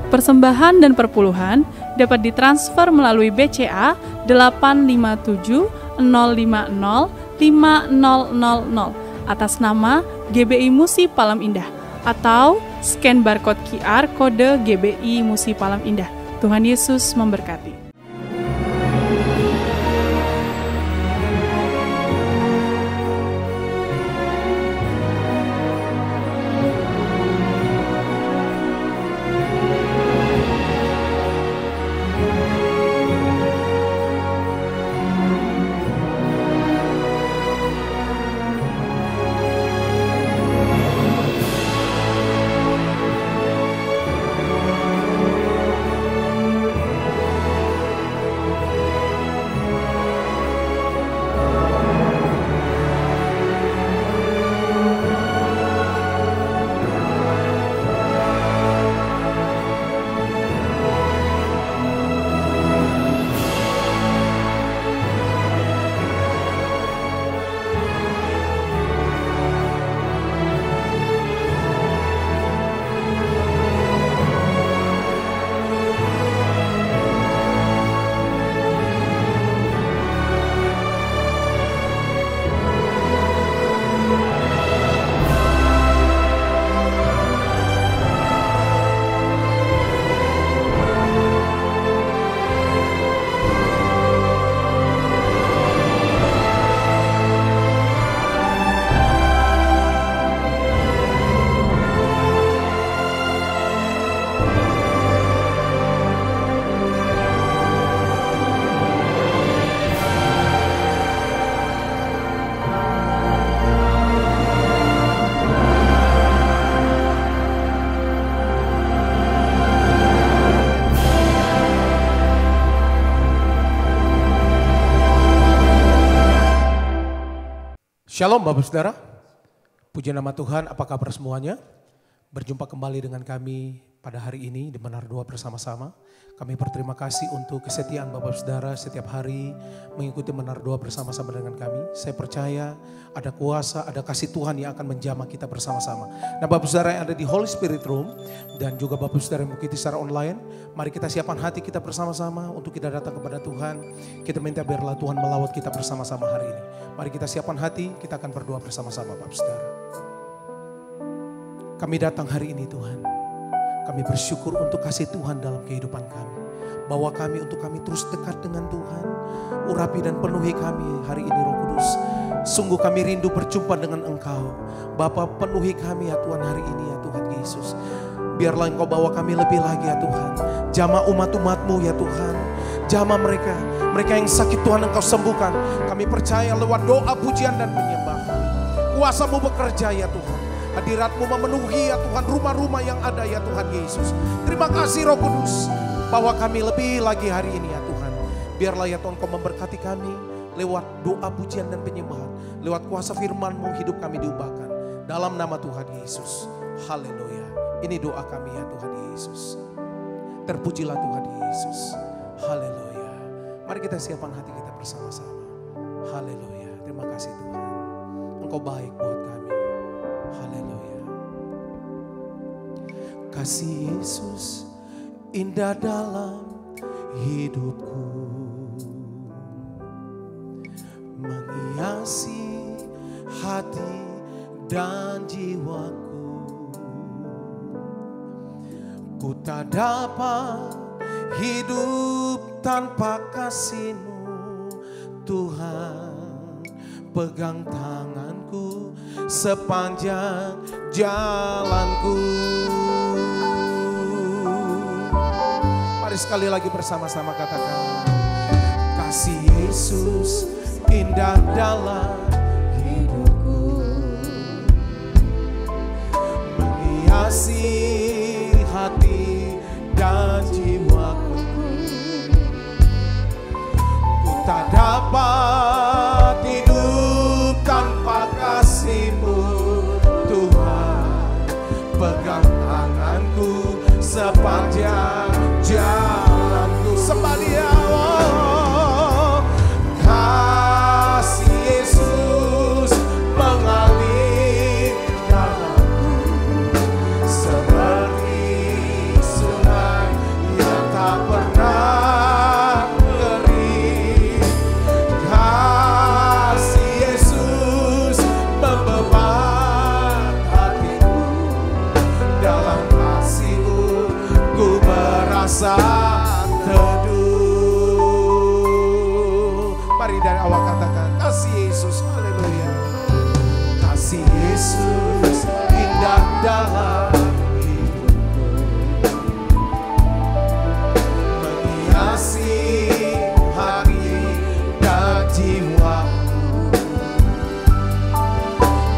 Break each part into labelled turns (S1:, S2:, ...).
S1: Persembahan dan perpuluhan dapat ditransfer melalui BCA 857 050 5000 atas nama GBI Musi Palam Indah atau scan barcode QR kode GBI Musi Palam Indah. Tuhan Yesus memberkati.
S2: Shalom Bapak Saudara, puji nama Tuhan, apa kabar semuanya? Berjumpa kembali dengan kami pada hari ini di Menara Doa bersama-sama. Kami berterima kasih untuk kesetiaan Bapak Saudara setiap hari mengikuti Menara Doa bersama-sama dengan kami. Saya percaya ada kuasa, ada kasih Tuhan yang akan menjamah kita bersama-sama. Nah Bapak Saudara yang ada di Holy Spirit Room dan juga Bapak Saudara yang mengikuti secara online, mari kita siapkan hati kita bersama-sama untuk kita datang kepada Tuhan. Kita minta biarlah Tuhan melawat kita bersama-sama hari ini. Mari kita siapkan hati, kita akan berdoa bersama-sama Bapak Saudara. Kami datang hari ini Tuhan. Kami bersyukur untuk kasih Tuhan dalam kehidupan kami. Bawa kami untuk kami terus dekat dengan Tuhan. Urapi dan penuhi kami hari ini Roh Kudus. Sungguh kami rindu berjumpa dengan Engkau. Bapa, penuhi kami ya Tuhan hari ini ya Tuhan Yesus. Biarlah Engkau bawa kami lebih lagi ya Tuhan. Jamah umat-umat-Mu ya Tuhan. Jamah mereka yang sakit Tuhan Engkau sembuhkan. Kami percaya lewat doa, pujian dan penyembahan. Kuasa-Mu bekerja ya Tuhan. Hadirat-Mu memenuhi ya Tuhan rumah-rumah yang ada ya Tuhan Yesus. Terima kasih Roh Kudus. Bawa kami lebih lagi hari ini ya Tuhan. Biarlah ya Tuhan Kau memberkati kami lewat doa, pujian dan penyembahan. Lewat kuasa firman-Mu hidup kami diubahkan. Dalam nama Tuhan Yesus. Haleluya. Ini doa kami ya Tuhan Yesus. Terpujilah Tuhan Yesus. Haleluya. Mari kita siapkan hati kita bersama-sama. Haleluya. Terima kasih Tuhan. Engkau baik buat kami. Haleluya. Kasih Yesus indah dalam hidupku, menghiasi hati dan jiwaku. Ku tak dapat hidup tanpa kasih-Mu Tuhan. Pegang tanganku sepanjang jalanku. Mari sekali lagi bersama-sama katakan. Kasih Yesus indah dalam hidupku, menghiasi hati dan jiwaku. Ku tak dapat hidup tanpa kasih-Mu Tuhan. Pegang tanganku sepanjang jalanku. Sembah Dia, oh, kasih Yesus mengalir dalamku seperti sungai kasih-Mu ku merasa teduh. Mari dari awal katakan kasih Yesus, haleluya. Kasih Yesus indah dalam hidupku, menghiasi hati dan jiwaku.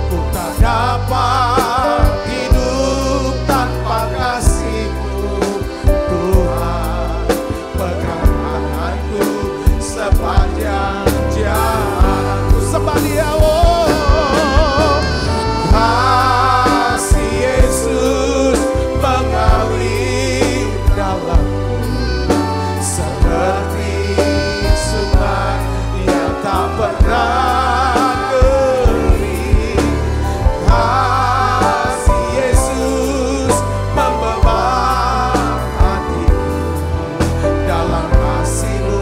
S2: Ku tak dapat hidup tanpa kasih-Mu, Tuhan. Pegang tanganku sepanjang jalanku, sembah Dia, kasih Yesus mengalir dalamku seperti sungai yang tak pernah kering. Kasih Yesus membeban hatiku, dalam kasih-Mu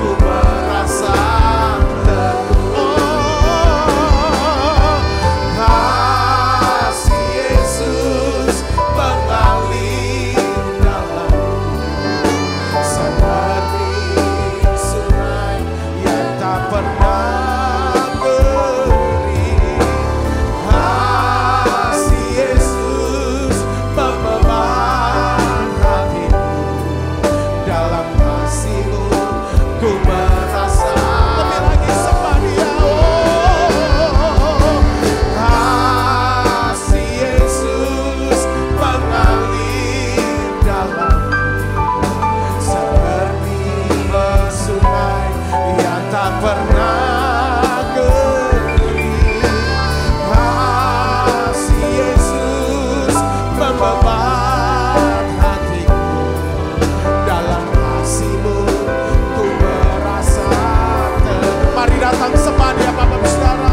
S2: ku merasa teduh. Kasih Yesus mengalir dalamku seperti sungai yang tak pernah kering. Kasih Yesus membeban hatiku, dalam kasih-Mu ku merasa. Lebih lagi sembah Dia, kasih Yesus mengalir dalamku seperti sungai yang tak pernah kering. Kasih Yesus membeban hatiku, dalam kasih-Mu ku merasa teduh. Mari datang sembah Dia, Bapak Ibu Saudara.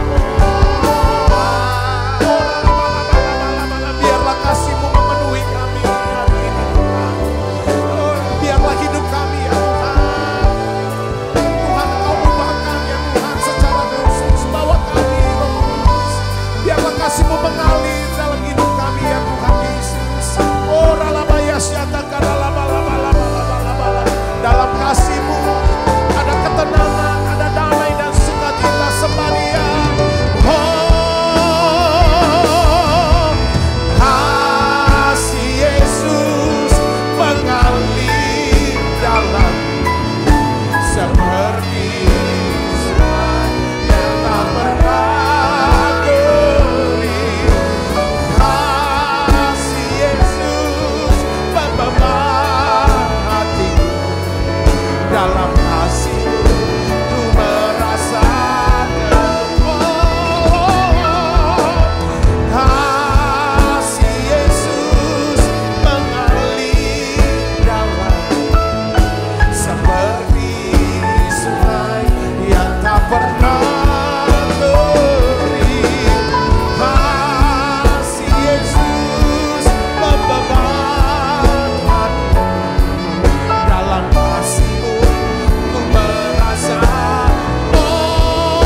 S2: Biarlah kasih-Mu memenuhi kami hari ini, Tuhan. Biarlah hidup kami, ya Tuhan. Tuhan, Engkau ubah kami, ya Tuhan, secara khusus. Bawa kami, Roh Kudus. Biarlah kasih-Mu mengalir dalam hidup kami, ya Tuhan Yesus. Oh, ralabaya syata karalabalabalabalabala. Dalam kasih-Mu ada ketenangan, ada damai dan sukacita, sembah Dia. Oh, kasih Yesus mengalir dalamku seperti sungai yang tak pernah kering. Kasih Yesus membeban hatiku, dalam kasih-Mu ku merasa teduh. Kasih Yesus mengalir dalamku seperti sungai yang tak pernah kering. Kasih Yesus membeban hatiku, dalam kasih-Mu ku merasa. Oh,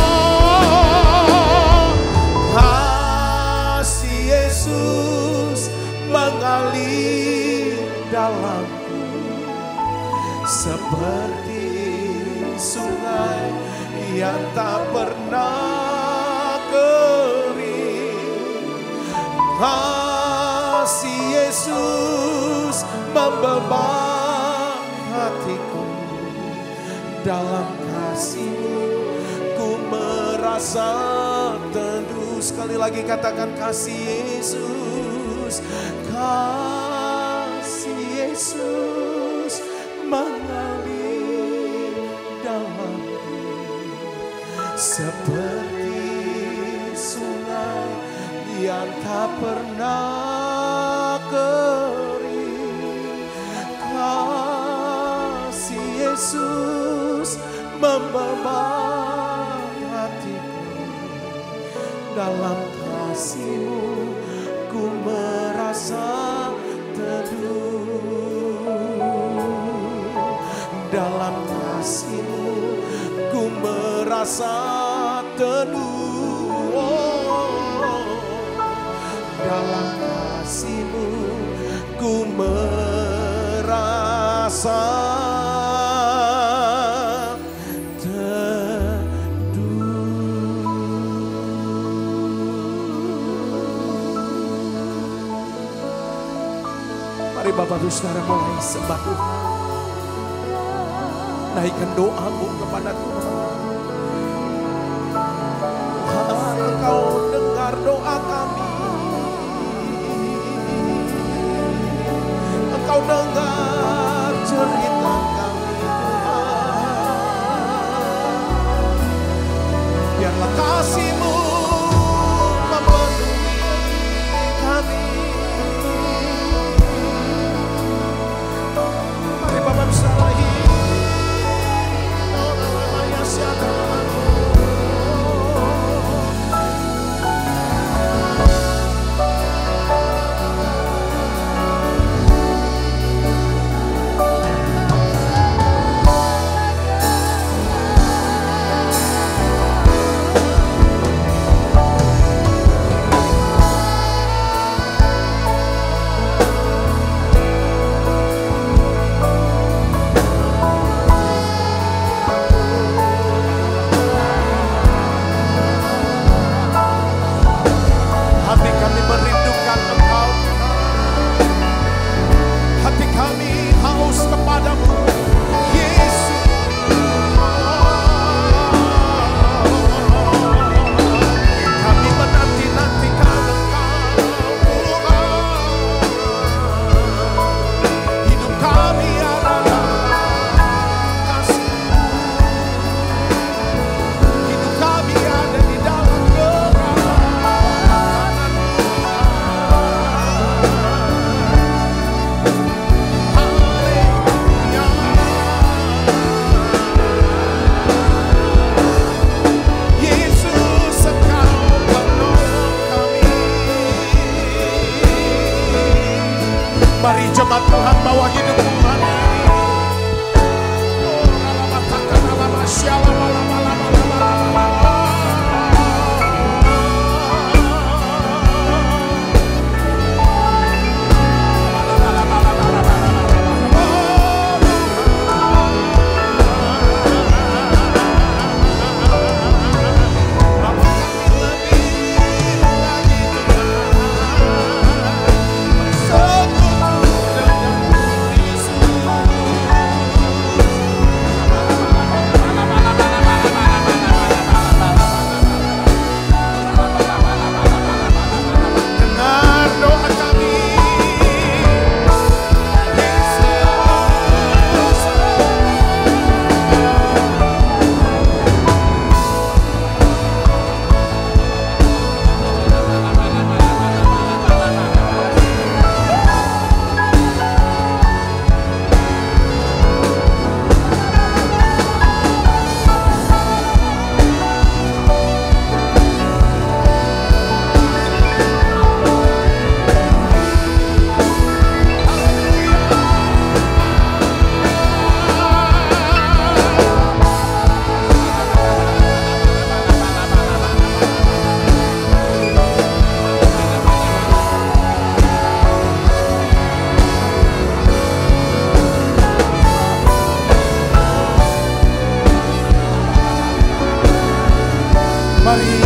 S2: kasih Yesus mengalir dalamku seperti sungai yang tak pernah kering. Kasih Yesus membeban hatiku, dalam kasih-Mu ku merasa teduh. Sekali lagi katakan kasih Yesus. Kasih Yesus mengalir dalamku seperti sungai yang tak pernah kering. Kasih Yesus membeban hatiku, dalam kasih-Mu ku merasa teduh. Dalam kasih-Mu ku merasa teduh. Oh, dalam kasih-Mu ku Mari Bapak Ibu Saudara mulai sembah Tuhan. Naikkan doamu kepada Tuhan. Tuhan, Engkau dengar doa kami. Engkau dengar cerita kami, Tuhan. Biarlah kasih-Mu memenuhi kami. Mari Bapak Saudara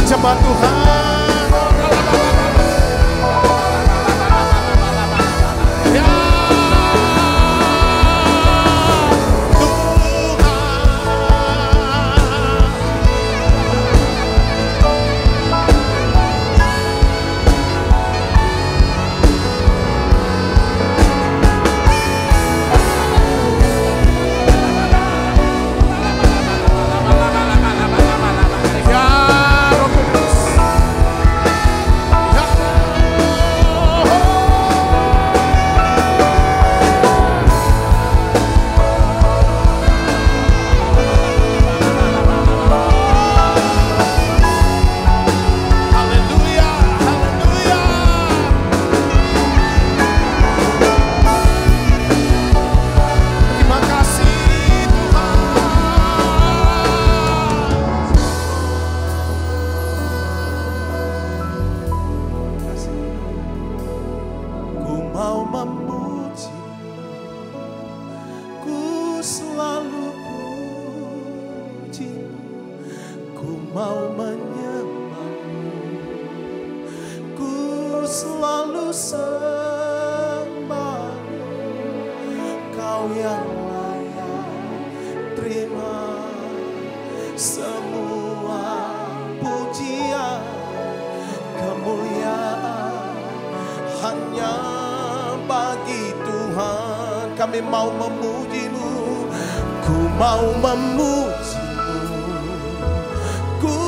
S2: jemaat Tuhan. Selalu sembah Kau yang layak terima semua pujian, kemuliaan hanya bagi Tuhan. Kami mau memuji-Mu, ku mau memuji-Mu, ku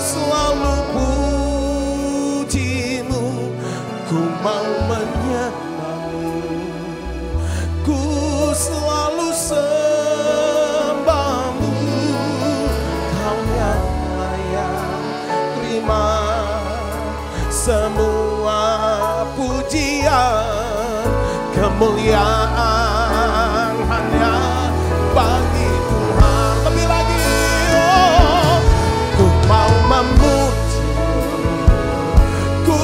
S2: selalu puji-Mu, ku mau menyembah-Mu, ku selalu sembah-Mu. Kau yang layak terima semua pujian, kemuliaan hanya bagi Tuhan. Lebih lagi, oh, ku mau memuji-Mu, ku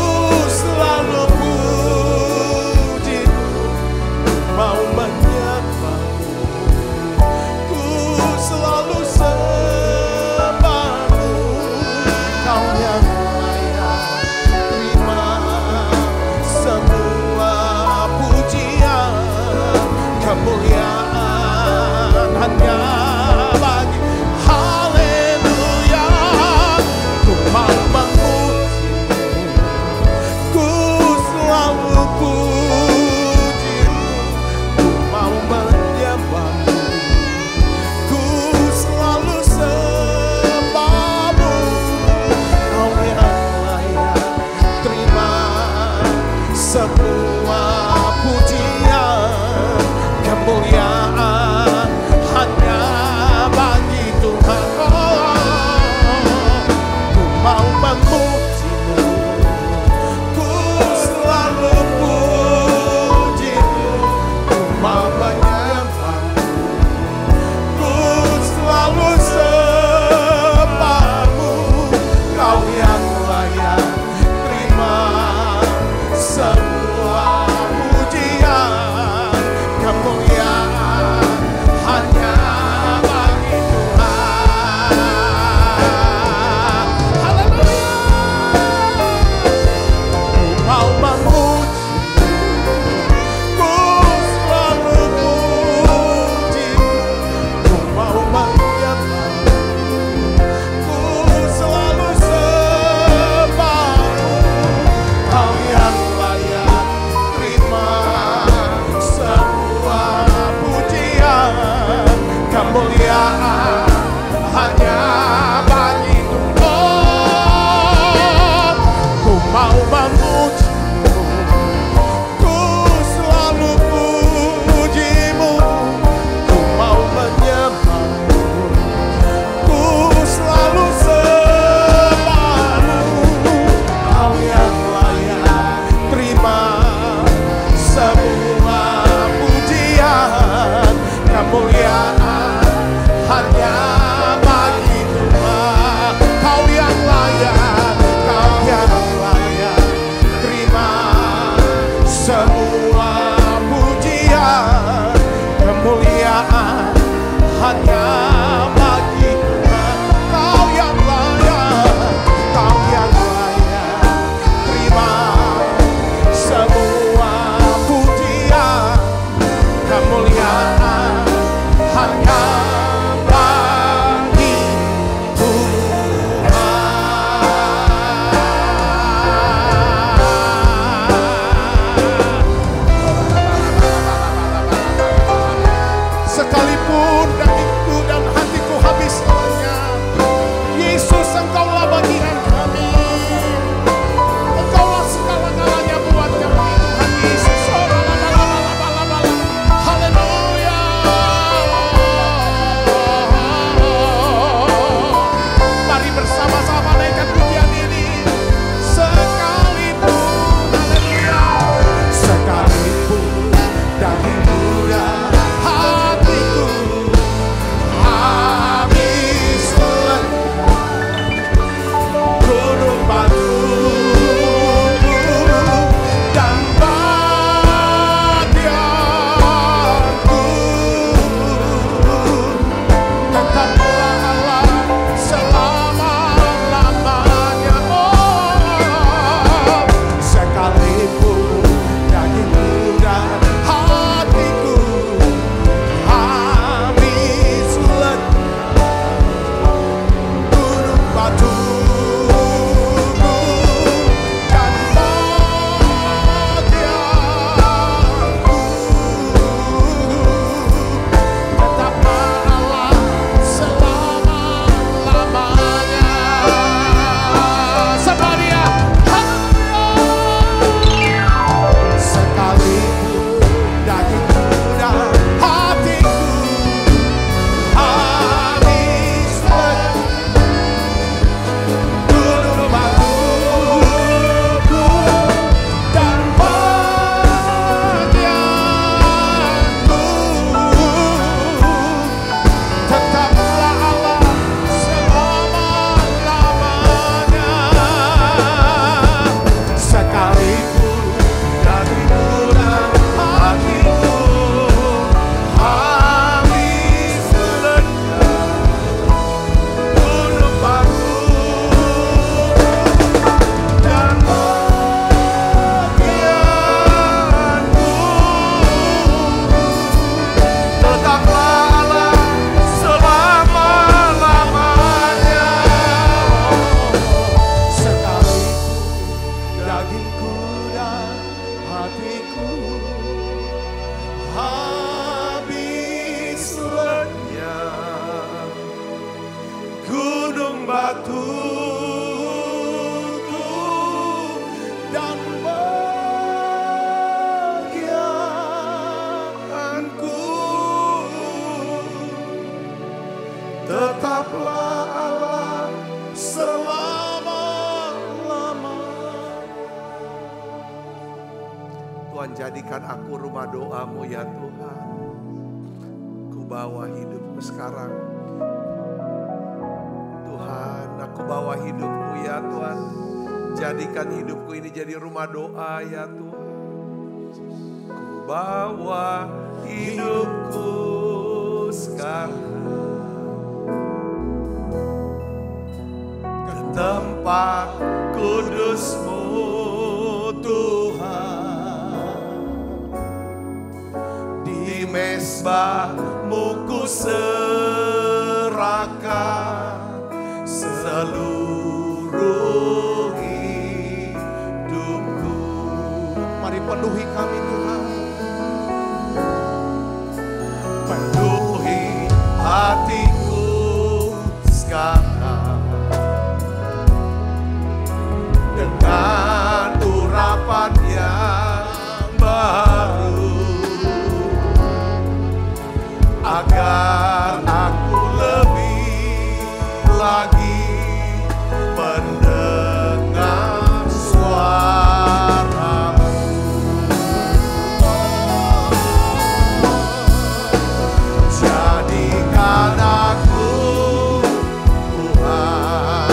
S2: selalu puji-Mu, mau menyembah-Mu, ku selalu sembah-Mu. Kau yang layak terima semua pujian, kemuliaan hanya
S3: Jadikan aku rumah doa-Mu ya Tuhan. Ku bawa hidupku sekarang. Tuhan, aku bawa hidupku ya Tuhan. Jadikan hidupku ini jadi rumah doa ya Tuhan. Ku bawa hidupku sekarang ke tempat kudus-Mu Tuhan. Di mezbah-Mu ku serahkan seluruh hidupku.
S2: Mari penuhi kami Tuhan.
S3: Penuhi hatiku sekarang dengan urapan yang baru, agar aku lebih lagi mendengar suara-Mu. Jadikan aku Tuhan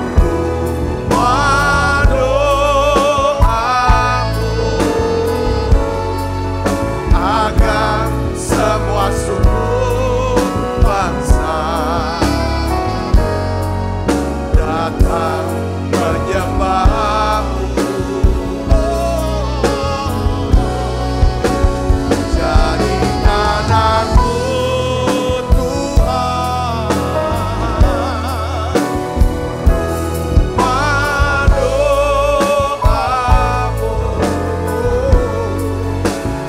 S3: rumah doa-Mu, agar semua suku bangsa datang menyembah-Mu. Jadikan aku Tuhan rumah doa-Mu,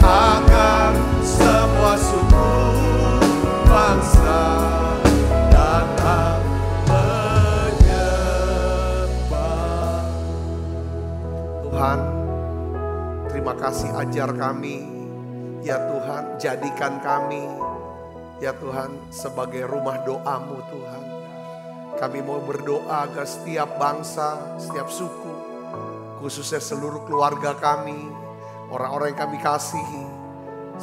S3: agar semua suku bangsa datang menyembah. Tuhan, terima kasih, ajar kami ya Tuhan, jadikan kami ya Tuhan sebagai rumah doa-Mu Tuhan. Kami mau berdoa agar setiap bangsa, setiap suku, khususnya seluruh keluarga kami, orang-orang yang kami kasihi,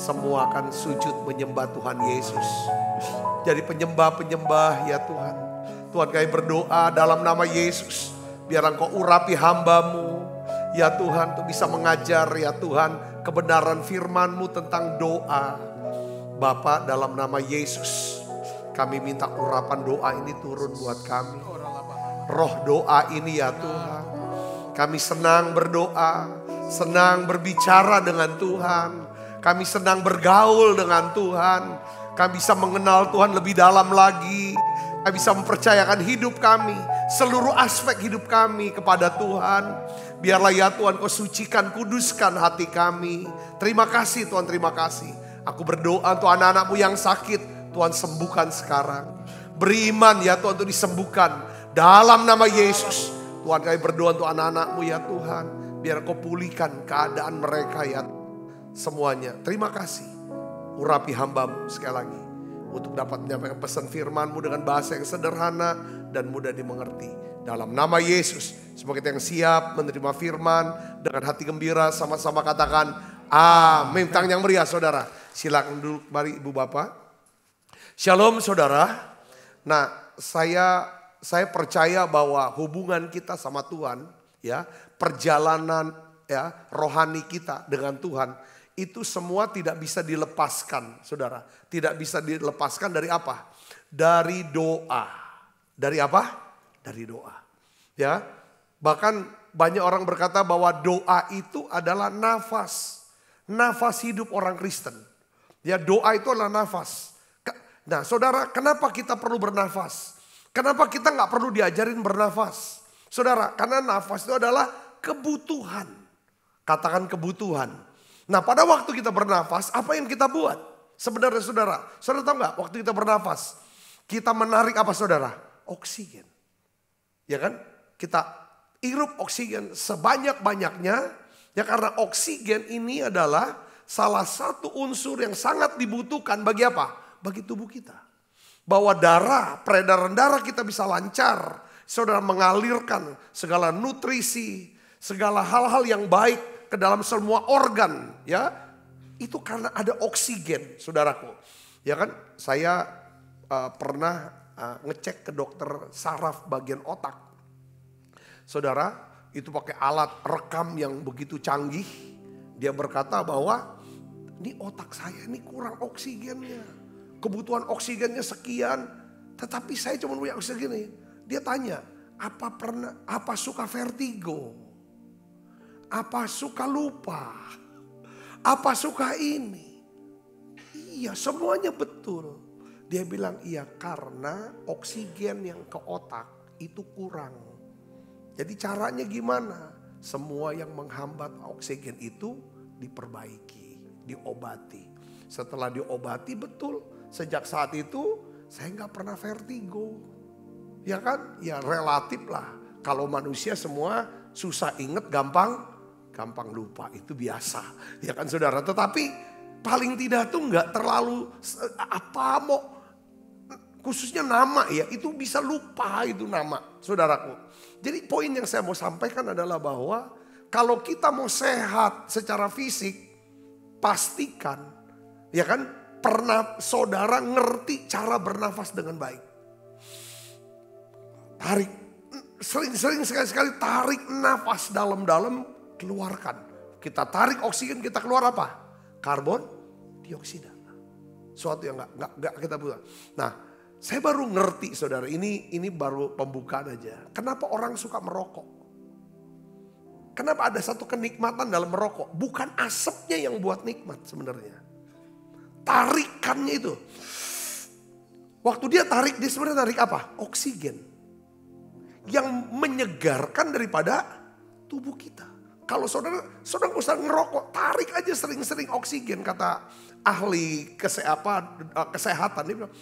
S3: semua akan sujud menyembah Tuhan Yesus. Jadi penyembah-penyembah ya Tuhan. Tuhan, kami berdoa dalam nama Yesus, biar Engkau urapi hamba-Mu ya Tuhan, untuk bisa mengajar ya Tuhan kebenaran firman-Mu tentang doa. Bapa, dalam nama Yesus kami minta urapan doa ini turun buat kami. Roh doa ini ya Tuhan, kami senang berdoa, senang berbicara dengan Tuhan, kami senang bergaul dengan Tuhan. Kami bisa mengenal Tuhan lebih dalam lagi. Kami bisa mempercayakan hidup kami, seluruh aspek hidup kami kepada Tuhan. Biarlah ya Tuhan Kau sucikan, kuduskan hati kami. Terima kasih Tuhan, terima kasih. Aku berdoa untuk anak-anak-Mu yang sakit, Tuhan sembuhkan sekarang. Beriman ya Tuhan untuk disembuhkan dalam nama Yesus. Tuhan, kami berdoa untuk anak-anak-Mu ya Tuhan, biar Kau pulihkan keadaan mereka ya semuanya. Terima kasih. Urapi hamba-Mu sekali lagi untuk dapat menyampaikan pesan firman-Mu dengan bahasa yang sederhana dan mudah dimengerti. Dalam nama Yesus, semoga kita yang siap menerima firman dengan hati gembira, sama-sama katakan amin. Tangan yang meriah saudara. Silakan duduk, mari Ibu Bapak. Shalom saudara. Nah, saya percaya bahwa hubungan kita sama Tuhan, ya, perjalanan ya rohani kita dengan Tuhan, itu semua tidak bisa dilepaskan, saudara. Tidak bisa dilepaskan dari apa? Dari doa. Dari apa? Dari doa. Ya, bahkan banyak orang berkata bahwa doa itu adalah nafas. Nafas hidup orang Kristen. Ya, doa itu adalah nafas. Nah, saudara, kenapa kita perlu bernafas? Kenapa kita nggak perlu diajarin bernafas? Saudara, karena nafas itu adalah kebutuhan. Katakan kebutuhan. Nah, pada waktu kita bernafas, apa yang kita buat? Sebenarnya saudara tahu nggak? Waktu kita bernafas, kita menarik apa saudara? Oksigen. Ya kan? Kita hirup oksigen sebanyak-banyaknya. Ya, karena oksigen ini adalah salah satu unsur yang sangat dibutuhkan bagi apa? Bagi tubuh kita. Bahwa darah, peredaran darah kita bisa lancar. Saudara mengalirkan segala nutrisi, segala hal-hal yang baik ke dalam semua organ, ya. Itu karena ada oksigen, saudaraku. Ya kan, saya pernah ngecek ke dokter saraf bagian otak. Saudara, itu pakai alat rekam yang begitu canggih. Dia berkata bahwa ini otak saya ini kurang oksigennya. Kebutuhan oksigennya sekian, tetapi saya cuma punya oksigen ini. Dia tanya, apa suka vertigo? Apa suka lupa? Apa suka ini? Iya, semuanya betul. Dia bilang iya karena oksigen yang ke otak itu kurang. Jadi caranya gimana? Semua yang menghambat oksigen itu diperbaiki, diobati. Setelah diobati betul, sejak saat itu saya nggak pernah vertigo. Ya kan? Ya relatif lah. Kalau manusia semua susah inget, gampang lupa. Itu biasa. Ya kan saudara? Tetapi paling tidak tuh nggak terlalu khususnya nama ya. Itu bisa lupa itu nama saudaraku. Jadi poin yang saya mau sampaikan adalah bahwa kalau kita mau sehat secara fisik, pastikan ya kan pernah saudara ngerti cara bernafas dengan baik. Tarik, sering sekali tarik nafas dalam-dalam, keluarkan. Kita tarik oksigen, kita keluar apa? Karbon dioksida. Suatu yang nggak kita butuh. Nah, saya baru ngerti saudara, ini baru pembukaan aja. Kenapa orang suka merokok? Kenapa ada satu kenikmatan dalam merokok? Bukan asapnya yang buat nikmat sebenarnya. Tarikannya itu. Waktu dia tarik, dia sebenarnya tarik apa? Oksigen. Yang menyegarkan daripada tubuh kita. Kalau saudara usah ngerokok, tarik aja sering-sering oksigen. Kata ahli kesehatan, dia bilang,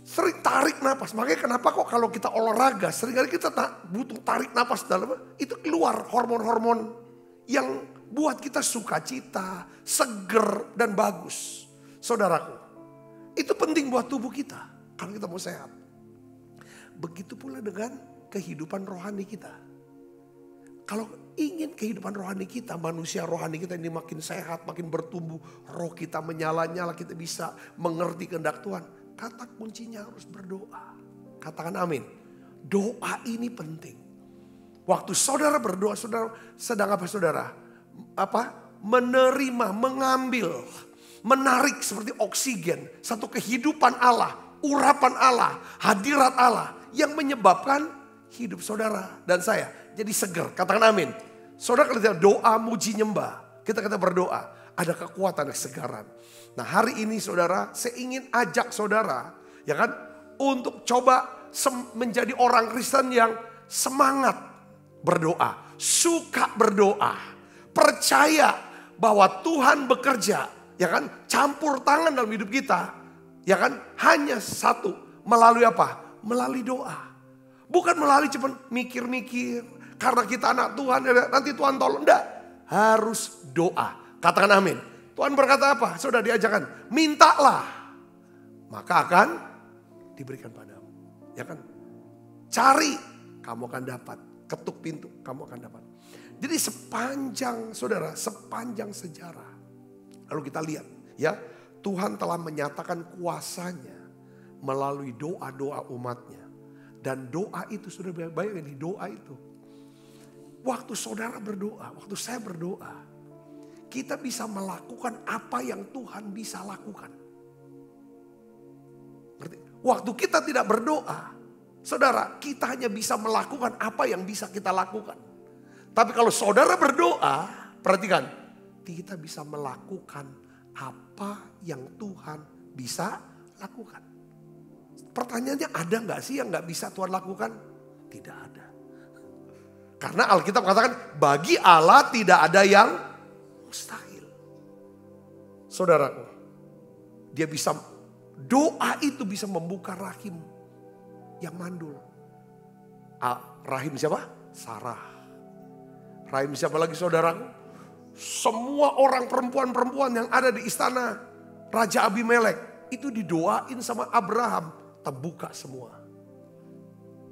S3: sering tarik napas. Makanya kenapa kok kalau kita olahraga, seringkali kita butuh tarik napas dalam, itu keluar hormon-hormon yang buat kita sukacita, seger, dan bagus. Saudaraku, itu penting buat tubuh kita kalau kita mau sehat. Begitu pula dengan kehidupan rohani kita. Kalau ingin kehidupan rohani kita, manusia rohani kita ini makin sehat, makin bertumbuh, roh kita menyala-nyala, kita bisa mengerti kehendak Tuhan. Kata kuncinya harus berdoa. Katakan amin. Doa ini penting. Waktu saudara berdoa, saudara sedang apa saudara? Menerima, mengambil, menarik seperti oksigen. Satu kehidupan Allah, urapan Allah, hadirat Allah yang menyebabkan hidup saudara dan saya jadi seger. Katakan amin. Saudara kalau doa, muji, nyembah, kita berdoa, ada kekuatan, kesegaran. Nah hari ini saudara, saya ingin ajak saudara, ya kan, untuk coba menjadi orang Kristen yang semangat berdoa, suka berdoa, percaya bahwa Tuhan bekerja, ya kan, campur tangan dalam hidup kita, ya kan, hanya satu, melalui apa? Melalui doa. Bukan melalui cuma mikir-mikir, karena kita anak Tuhan, nanti Tuhan tolong. Enggak, harus doa. Katakan amin. Tuhan berkata apa? Sudah diajarkan, mintalah, maka akan diberikan padamu. Ya kan? Cari, kamu akan dapat. Ketuk pintu, kamu akan dapat. Jadi sepanjang sejarah, lalu kita lihat, ya, Tuhan telah menyatakan kuasanya melalui doa-doa umatnya. Dan doa itu sudah bayangkan di doa itu. Waktu saudara berdoa, waktu saya berdoa, kita bisa melakukan apa yang Tuhan bisa lakukan. Waktu kita tidak berdoa, saudara, kita hanya bisa melakukan apa yang bisa kita lakukan. Tapi kalau saudara berdoa, perhatikan, kita bisa melakukan apa yang Tuhan bisa lakukan. Pertanyaannya, ada gak sih yang gak bisa Tuhan lakukan? Tidak ada. Karena Alkitab katakan, bagi Allah tidak ada yang mustahil. Saudaraku, dia bisa, doa itu bisa membuka rahim yang mandul. Rahim siapa? Sarah. Rahim siapa lagi saudaraku? Semua orang perempuan-perempuan yang ada di istana Raja Abimelek, itu didoain sama Abraham. Terbuka semua.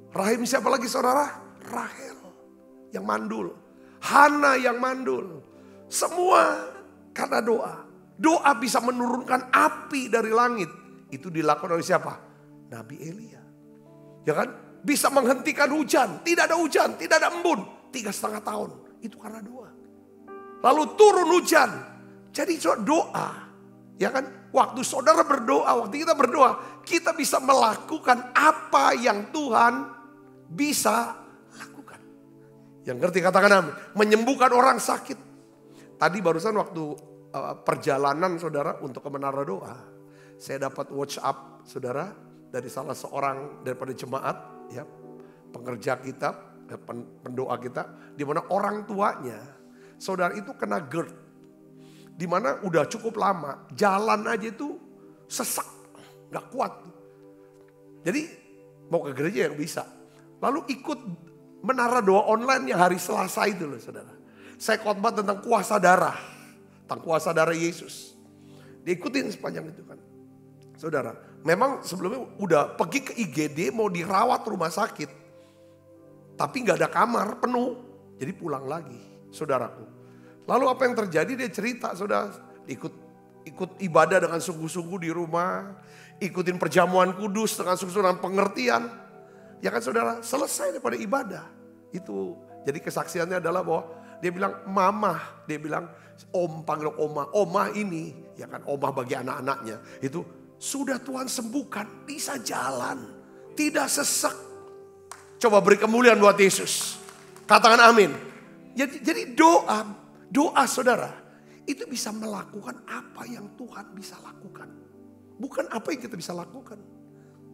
S3: Rahim siapa lagi saudara? Rahel yang mandul. Hana yang mandul. Semua karena doa. Doa bisa menurunkan api dari langit. Itu dilakukan oleh siapa? Nabi Elia. Ya kan? Bisa menghentikan hujan. Tidak ada hujan, tidak ada embun. 3,5 tahun. Itu karena doa. Lalu turun hujan. Jadi doa. Ya kan? Waktu saudara berdoa, waktu kita berdoa, kita bisa melakukan apa yang Tuhan bisa lakukan. Yang ngerti katakan amin. Menyembuhkan orang sakit. Tadi barusan waktu perjalanan saudara untuk ke Menara Doa, saya dapat WhatsApp saudara dari salah seorang daripada jemaat, ya, pengerja kita, pendoa kita, di mana orang tuanya saudara itu kena GERD, di mana udah cukup lama, jalan aja itu sesak, nggak kuat. Jadi mau ke gereja yang bisa, lalu ikut Menara Doa online yang hari Selasa itu loh saudara. Saya khotbah tentang kuasa darah. Tentang kuasa darah Yesus. Diikutin sepanjang itu kan. Saudara, memang sebelumnya udah pergi ke IGD mau dirawat rumah sakit. Tapi gak ada kamar penuh. Jadi pulang lagi saudaraku. Lalu apa yang terjadi dia cerita saudara. Ikut ibadah dengan sungguh-sungguh di rumah. Ikutin perjamuan kudus dengan sungguh-sungguh dengan pengertian. Ya kan saudara, selesai daripada ibadah. Itu jadi kesaksiannya adalah bahwa dia bilang mama, dia bilang om, panggil oma ini, ya kan oma bagi anak-anaknya. Itu sudah Tuhan sembuhkan, bisa jalan, tidak sesak. Coba beri kemuliaan buat Yesus. Katakan amin. Jadi doa saudara, itu bisa melakukan apa yang Tuhan bisa lakukan. Bukan apa yang kita bisa lakukan.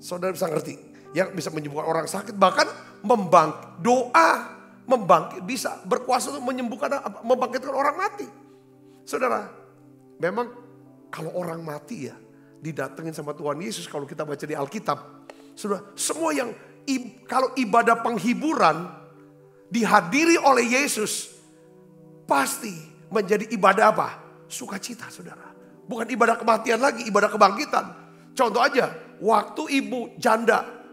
S3: Saudara bisa ngerti, yang bisa menyembuhkan orang sakit, bahkan doa membangkit, bisa berkuasa untuk menyembuhkan, membangkitkan orang mati. Saudara, memang kalau orang mati ya didatengin sama Tuhan Yesus, kalau kita baca di Alkitab, saudara, semua yang kalau ibadah penghiburan dihadiri oleh Yesus, pasti menjadi ibadah apa? Sukacita saudara. Bukan ibadah kematian lagi, ibadah kebangkitan. Contoh aja, waktu ibu janda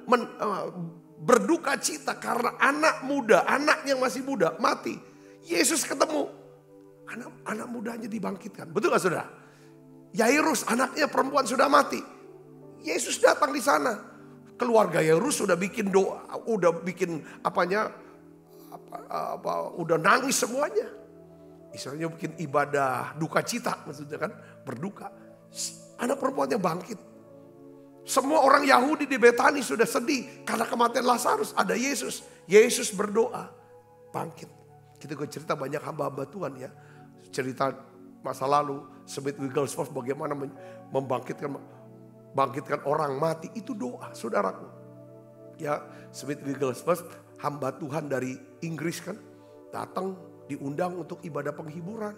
S3: berduka cita karena anak muda, anak yang masih muda mati. Yesus ketemu, anak mudanya dibangkitkan. Betul gak saudara? Yairus anaknya perempuan sudah mati. Yesus datang di sana. Keluarga Yairus sudah bikin doa, udah bikin udah nangis semuanya. Istilahnya bikin ibadah duka cita, maksudnya kan berduka. Anak perempuannya bangkit. Semua orang Yahudi di Betani sudah sedih karena kematian Lazarus. Ada Yesus. Yesus berdoa, bangkit. Kita cerita banyak hamba-hamba Tuhan ya. Cerita masa lalu, Smith Wigglesworth bagaimana membangkitkan orang mati. Itu doa, saudaraku. Ya, Smith Wigglesworth hamba Tuhan dari Inggris kan. Datang diundang untuk ibadah penghiburan.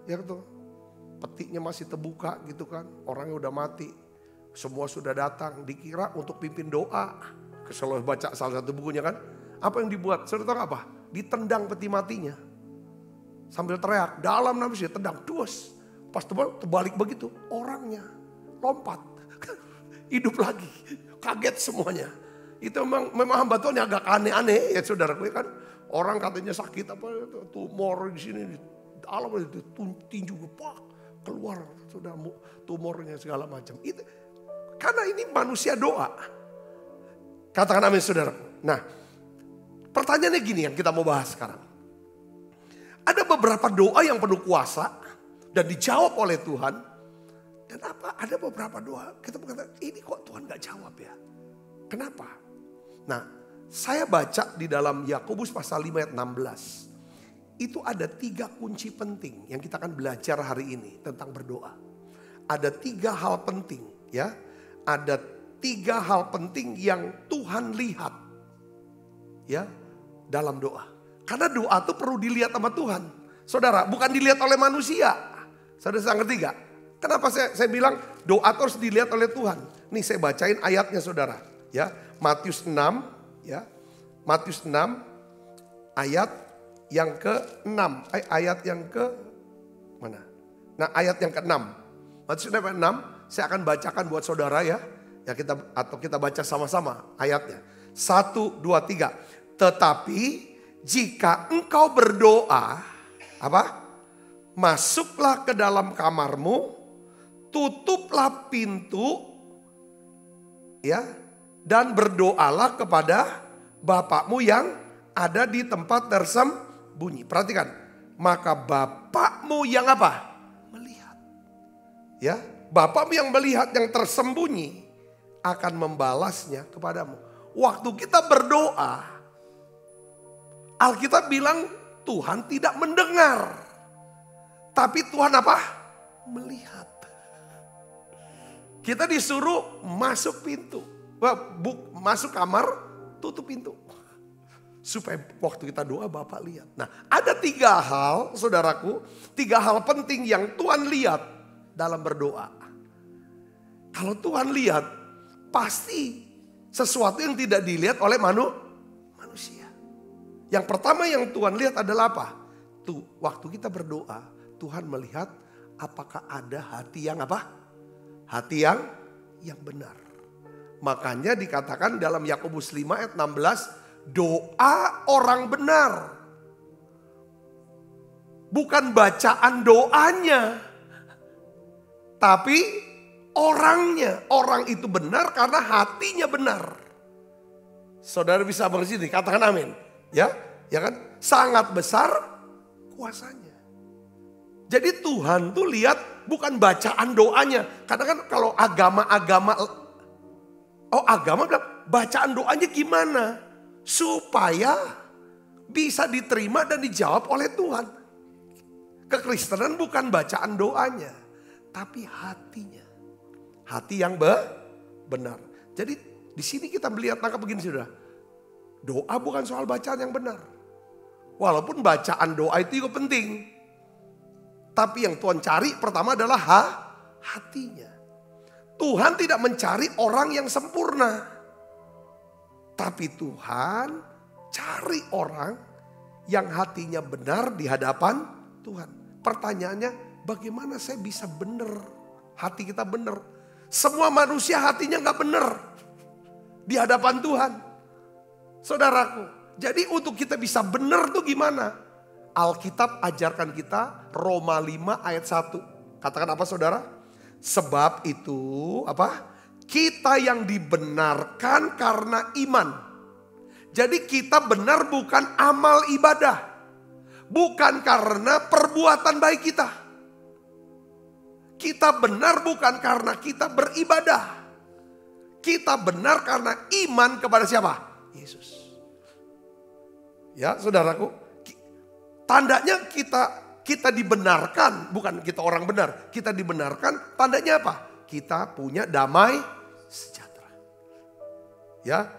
S3: Ya gitu. Petiknya masih terbuka gitu kan. Orangnya udah mati. Semua sudah datang, dikira untuk pimpin doa. Kalau baca salah satu bukunya kan. Apa yang dibuat? Saudara tahu apa? Ditendang peti matinya. Sambil teriak, dalam nafas dia tendang, duas. Pas terbalik begitu, orangnya lompat. Hidup lagi. Kaget semuanya. Itu memang hamba Tuhan yang agak aneh-aneh ya saudara. Kan orang katanya sakit apa, tumor di sini. Dalam itu tinju, keluar sudah tumornya segala macam. Itu karena ini manusia doa. Katakan amin saudara. Nah, pertanyaannya gini yang kita mau bahas sekarang. Ada beberapa doa yang penuh kuasa dan dijawab oleh Tuhan. Dan ada beberapa doa kita berkata, ini kok Tuhan gak jawab ya. Kenapa? Nah, saya baca di dalam Yakobus pasal 5 ayat 16. Itu ada 3 kunci penting yang kita akan belajar hari ini tentang berdoa. Ada 3 hal penting ya. Ada 3 hal penting yang Tuhan lihat ya dalam doa. Karena doa itu perlu dilihat sama Tuhan. Saudara, bukan dilihat oleh manusia. Saudara ngerti gak? Kenapa saya bilang doa itu harus dilihat oleh Tuhan. Nih saya bacain ayatnya saudara. Ya, Matius 6 ya. Matius 6 ayat yang ke-6. Ayat yang ke mana? Nah, ayat yang ke-6. Matius 6 ayat 6. Saya akan bacakan buat saudara ya. Kita baca sama-sama ayatnya. 1, 2, 3. Tetapi jika engkau berdoa, apa? masuklah ke dalam kamarmu, tutuplah pintu, ya, dan berdoalah kepada Bapakmu yang ada di tempat tersembunyi. Perhatikan, maka Bapakmu yang apa? Melihat. Ya, Bapakmu yang melihat yang tersembunyi akan membalasnya kepadamu. Waktu kita berdoa, Alkitab bilang Tuhan tidak mendengar. Tapi Tuhan apa? Melihat. Kita disuruh masuk pintu. Masuk kamar, tutup pintu. Supaya waktu kita doa Bapak lihat. Nah, ada 3 hal saudaraku. 3 hal penting yang Tuhan lihat dalam berdoa. Kalau Tuhan lihat, pasti sesuatu yang tidak dilihat oleh manusia. Yang pertama yang Tuhan lihat adalah apa? Waktu kita berdoa, Tuhan melihat apakah ada hati yang apa? Hati yang benar. Makanya dikatakan dalam Yakobus 5 ayat 16, doa orang benar. Bukan bacaan doanya, tapi orangnya. Orang itu benar karena hatinya benar. Saudara bisa mengerti, katakan amin. Ya kan? Sangat besar kuasanya. Jadi Tuhan tuh lihat bukan bacaan doanya. Karena kan kalau agama bilang bacaan doanya gimana? Supaya bisa diterima dan dijawab oleh Tuhan. Kekristenan bukan bacaan doanya, tapi hatinya. Hati yang benar. Jadi di sini kita melihat nangkap begini saudara. Doa bukan soal bacaan yang benar. Walaupun bacaan doa itu juga penting. Tapi yang Tuhan cari pertama adalah hatinya. Tuhan tidak mencari orang yang sempurna. Tapi Tuhan cari orang yang hatinya benar di hadapan Tuhan. Pertanyaannya, bagaimana saya bisa benar? Hati kita benar. Semua manusia hatinya gak benar di hadapan Tuhan. Saudaraku, jadi untuk kita bisa benar tuh gimana? Alkitab ajarkan kita Roma 5 ayat 1. Katakan apa saudara? Sebab itu apa? Kita yang dibenarkan karena iman. Jadi kita benar bukan amal ibadah. Bukan karena perbuatan baik kita. Kita benar bukan karena kita beribadah. Kita benar karena iman kepada siapa? Yesus. Ya saudaraku. Tandanya kita dibenarkan, bukan kita orang benar. Kita dibenarkan, tandanya apa? Kita punya damai sejahtera. Ya,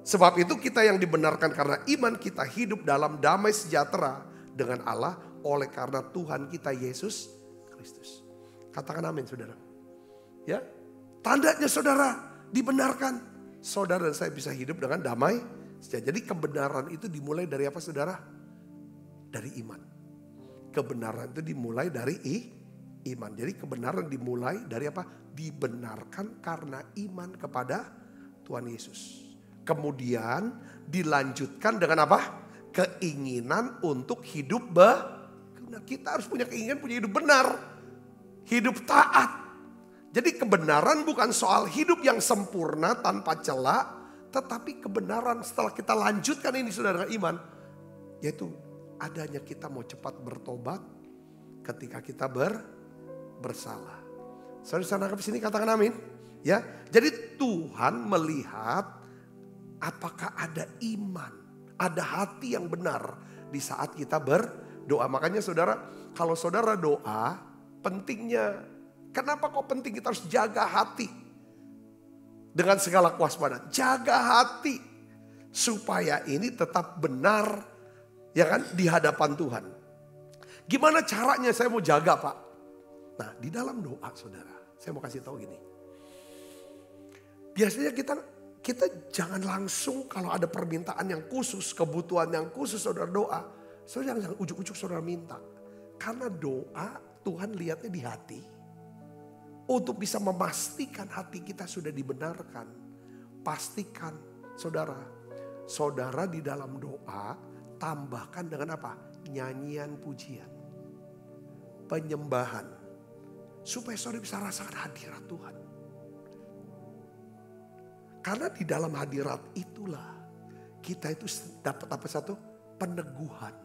S3: sebab itu kita yang dibenarkan karena iman, kita hidup dalam damai sejahtera dengan Allah oleh karena Tuhan kita Yesus Kristus. Katakan amin saudara. Ya, tandanya saudara dibenarkan. Saudara dan saya bisa hidup dengan damai sejahtera. Jadi kebenaran itu dimulai dari apa saudara? Dari iman. Kebenaran itu dimulai dari iman. Jadi kebenaran dimulai dari apa? Dibenarkan karena iman kepada Tuhan Yesus. Kemudian dilanjutkan dengan apa? Keinginan untuk hidup benar. Kita harus punya keinginan punya hidup benar. Hidup taat. Jadi kebenaran bukan soal hidup yang sempurna tanpa celah. Tetapi kebenaran setelah kita lanjutkan ini saudara dengan iman. Yaitu adanya kita mau cepat bertobat ketika kita bersalah. Saudara nangkap sini katakan amin. Ya, jadi Tuhan melihat apakah ada iman, ada hati yang benar di saat kita berdoa. Makanya saudara, kalau saudara doa, pentingnya, kenapa kok penting kita harus jaga hati dengan segala kewaspadaan. Jaga hati supaya ini tetap benar. Ya kan, di hadapan Tuhan. Gimana caranya saya mau jaga Pak? Nah di dalam doa saudara, saya mau kasih tahu gini. Biasanya kita jangan langsung kalau ada permintaan yang khusus, kebutuhan yang khusus saudara doa. Saudara jangan ujuk-ujuk saudara minta. Karena doa Tuhan lihatnya di hati. Untuk bisa memastikan hati kita sudah dibenarkan. Pastikan saudara di dalam doa tambahkan dengan apa? Nyanyian pujian. penyembahan. Supaya saudara bisa rasakan hadirat Tuhan. Karena di dalam hadirat itulah kita itu dapat apa satu? Peneguhan.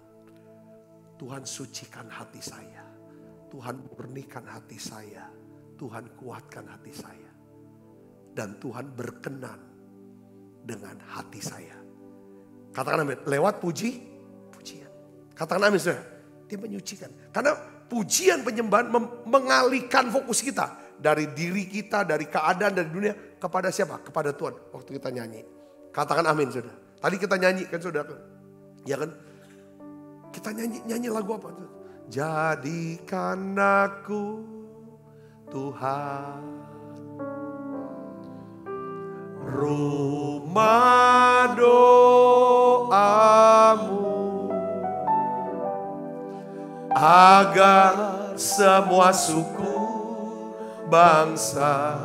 S3: Tuhan sucikan hati saya. Tuhan murnikan hati saya. Tuhan kuatkan hati saya. Dan Tuhan berkenan dengan hati saya. Katakan amin. Lewat pujian. Katakan amin saudara. Dia menyucikan. Karena pujian penyembahan mengalihkan fokus kita. Dari diri kita, dari keadaan, dari dunia. Kepada siapa? Kepada Tuhan. Waktu kita nyanyi. Katakan amin saudara. Tadi kita nyanyi kan saudara. Ya kan? Kita nyanyi lagu apa tuh? Jadikan aku Tuhan rumah doamu, agar semua suku bangsa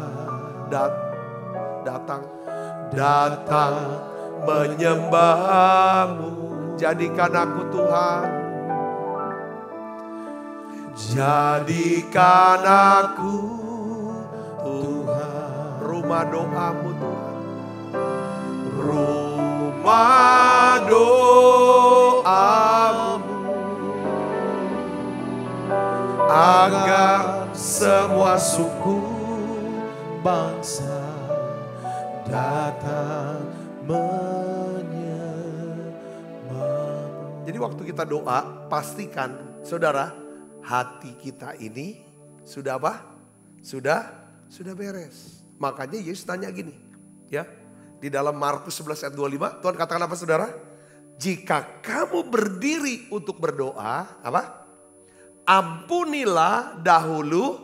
S3: datang menyembahmu. Jadikan aku Tuhan, jadikan aku Tuhan, rumah doamu Tuhan, rumah doamu, agar semua suku bangsa datang menyembahmu. Jadi waktu kita doa, pastikan saudara, hati kita ini sudah apa? Sudah beres. Makanya Yesus tanya gini, ya. Di dalam Markus 11 ayat 25, Tuhan katakan apa saudara? Jika kamu berdiri untuk berdoa, apa? Ampunilah dahulu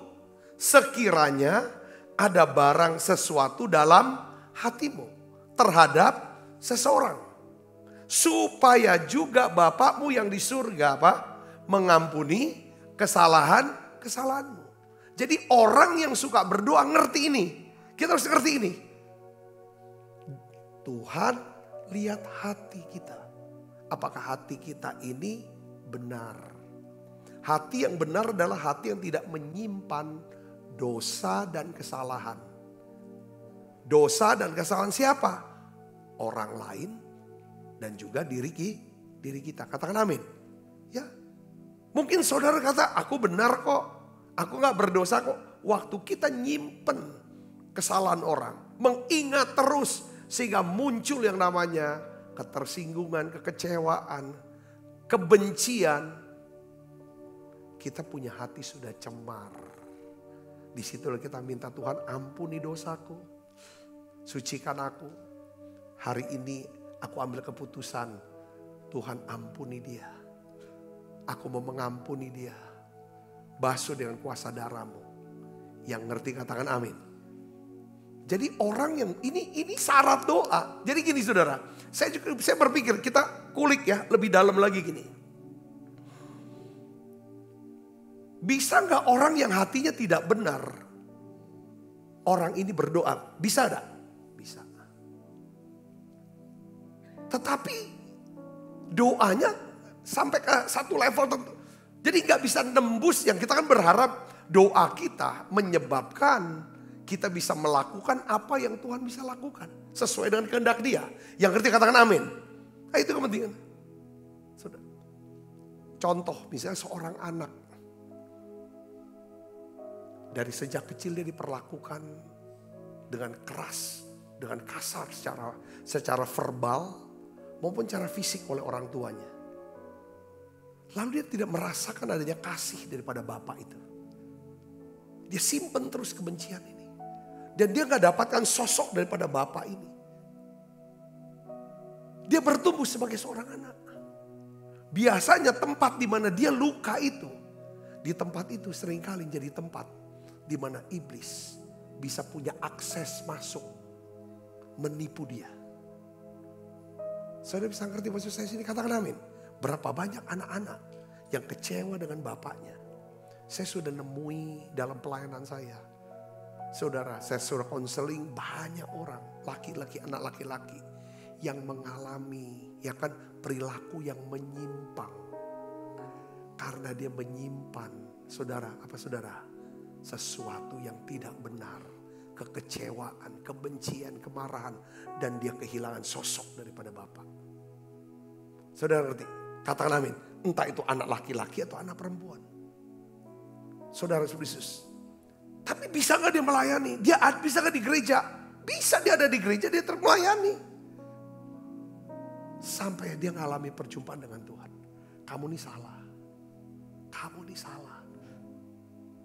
S3: sekiranya ada barang sesuatu dalam hatimu terhadap seseorang. Supaya juga Bapakmu yang di surga apa? Mengampuni kesalahanmu. Jadi orang yang suka berdoa ngerti ini. Kita harus ngerti ini. Tuhan lihat hati kita. Apakah hati kita ini benar? Hati yang benar adalah hati yang tidak menyimpan dosa dan kesalahan. Dosa dan kesalahan siapa? Orang lain dan juga diri kita. Katakan amin. Ya. Mungkin saudara kata, aku benar kok. Aku gak berdosa kok. Waktu kita nyimpen kesalahan orang. Mengingat terus. Sehingga muncul yang namanya ketersinggungan, kekecewaan, kebencian. Kita punya hati sudah cemar. Di situlah kita minta Tuhan ampuni dosaku. Sucikan aku. Hari ini aku ambil keputusan. Tuhan ampuni dia. Aku mau mengampuni dia. Basuh dengan kuasa darah-Mu. Yang ngerti katakan amin. Jadi orang yang ini syarat doa. Jadi gini saudara. Saya berpikir kita kulik ya lebih dalam lagi gini. Bisa gak orang yang hatinya tidak benar. Orang ini berdoa. Bisa gak? Bisa. Tetapi doanya sampai ke satu level tertentu. Jadi gak bisa nembus yang kita kan berharap doa kita menyebabkan kita bisa melakukan apa yang Tuhan bisa lakukan. Sesuai dengan kehendak Dia. Yang ngerti katakan amin. Nah, itu kepentingan. Contoh misalnya seorang anak. Dari sejak kecil dia diperlakukan dengan keras. Dengan kasar secara verbal maupun secara fisik oleh orang tuanya. Lalu dia tidak merasakan adanya kasih daripada bapak itu. Dia simpen terus kebencian ini. Dan dia gak dapatkan sosok daripada bapak ini. Dia bertumbuh sebagai seorang anak. Biasanya tempat di mana dia luka itu. Di tempat itu seringkali jadi tempat di mana iblis bisa punya akses masuk. Menipu dia. Saudara bisa ngerti maksud saya sini? Katakan amin. Berapa banyak anak-anak yang kecewa dengan bapaknya. Saya sudah nemui dalam pelayanan saya. Saudara, saya sudah konseling banyak orang. Laki-laki, anak laki-laki. Yang mengalami ya kan perilaku yang menyimpang. Karena dia menyimpan saudara, apa saudara? Sesuatu yang tidak benar, kekecewaan, kebencian, kemarahan, dan dia kehilangan sosok daripada Bapa. Saudara ngerti? Katakan amin. Entah itu anak laki-laki atau anak perempuan. Saudara Yesus. Tapi bisa gak dia melayani? Dia bisa gak di gereja? Bisa, dia ada di gereja, dia termelayani. Sampai dia ngalami perjumpaan dengan Tuhan. Kamu nih salah. Kamu nih salah.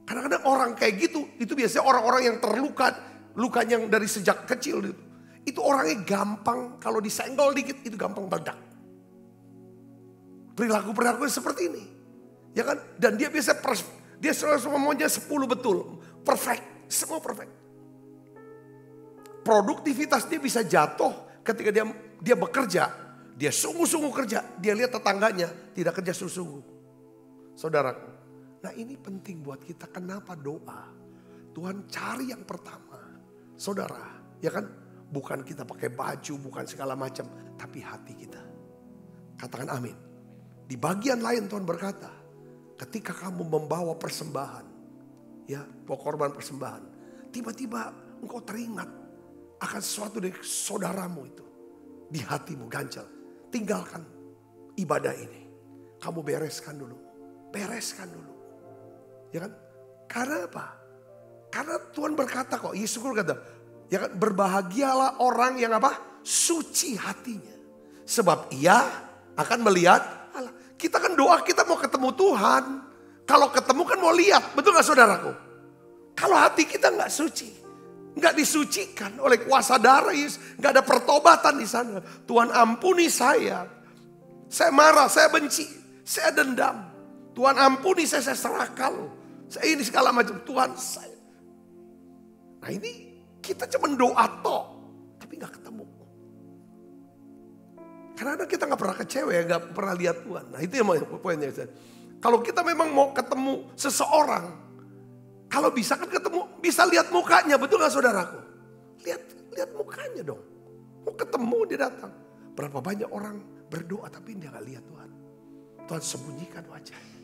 S3: Kadang-kadang orang kayak gitu, itu biasanya orang-orang yang terluka. Lukanya yang dari sejak kecil itu. Itu orangnya gampang, kalau disenggol dikit itu gampang meledak. Perilaku-perilakunya seperti ini. Ya kan? Dan dia biasa dia semuanya 10 betul. Perfect. Semua perfect. Produktivitas dia bisa jatuh ketika dia bekerja. Dia sungguh-sungguh kerja. Dia lihat tetangganya tidak kerja sungguh-sungguh. Saudaraku. Nah ini penting buat kita. Kenapa doa? Tuhan cari yang pertama. Saudara. Ya kan? Bukan kita pakai baju. Bukan segala macam. Tapi hati kita. Katakan amin. Di bagian lain Tuhan berkata. Ketika kamu membawa persembahan. Ya, korban persembahan. Tiba-tiba engkau teringat akan sesuatu dari saudaramu itu. Di hatimu ganjal. Tinggalkan ibadah ini. Kamu bereskan dulu. Bereskan dulu. Ya kan? Karena apa? Karena Tuhan berkata kok. Yesus berkata. Ya kan? Berbahagialah orang yang apa? Suci hatinya. Sebab ia akan melihat Allah. Kita kan doa kita mau ketemu Tuhan. Kalau ketemu kan mau lihat, betul gak saudaraku? Kalau hati kita gak suci, gak disucikan oleh kuasa darah Yesus, gak ada pertobatan di sana. Tuhan ampuni saya marah, saya benci, saya dendam. Tuhan ampuni saya serakal, saya ini segala macam. Tuhan saya. Nah ini kita cuma doa tok, tapi gak ketemu. Karena kita gak pernah kecewa ya, gak pernah lihat Tuhan. Nah itu yang poinnya. Kalau kita memang mau ketemu seseorang, kalau bisa kan ketemu, bisa lihat mukanya, betul gak saudaraku? Lihat mukanya dong. Mau ketemu dia datang. Berapa banyak orang berdoa tapi dia gak lihat Tuhan. Tuhan sembunyikan wajahnya.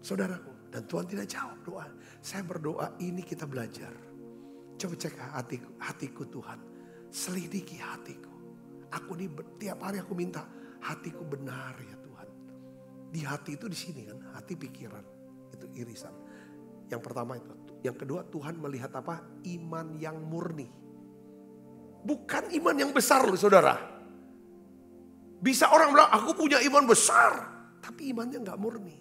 S3: Saudaraku, dan Tuhan tidak jawab doa. Saya berdoa ini kita belajar. Coba cek hatiku Tuhan. Selidiki hatiku. Aku nih tiap hari aku minta hatiku benar ya Tuhan. Di hati itu di sini kan, hati pikiran itu irisan. Yang pertama itu, yang kedua Tuhan melihat apa? Iman yang murni. Bukan iman yang besar loh saudara. Bisa orang bilang aku punya iman besar, tapi imannya nggak murni.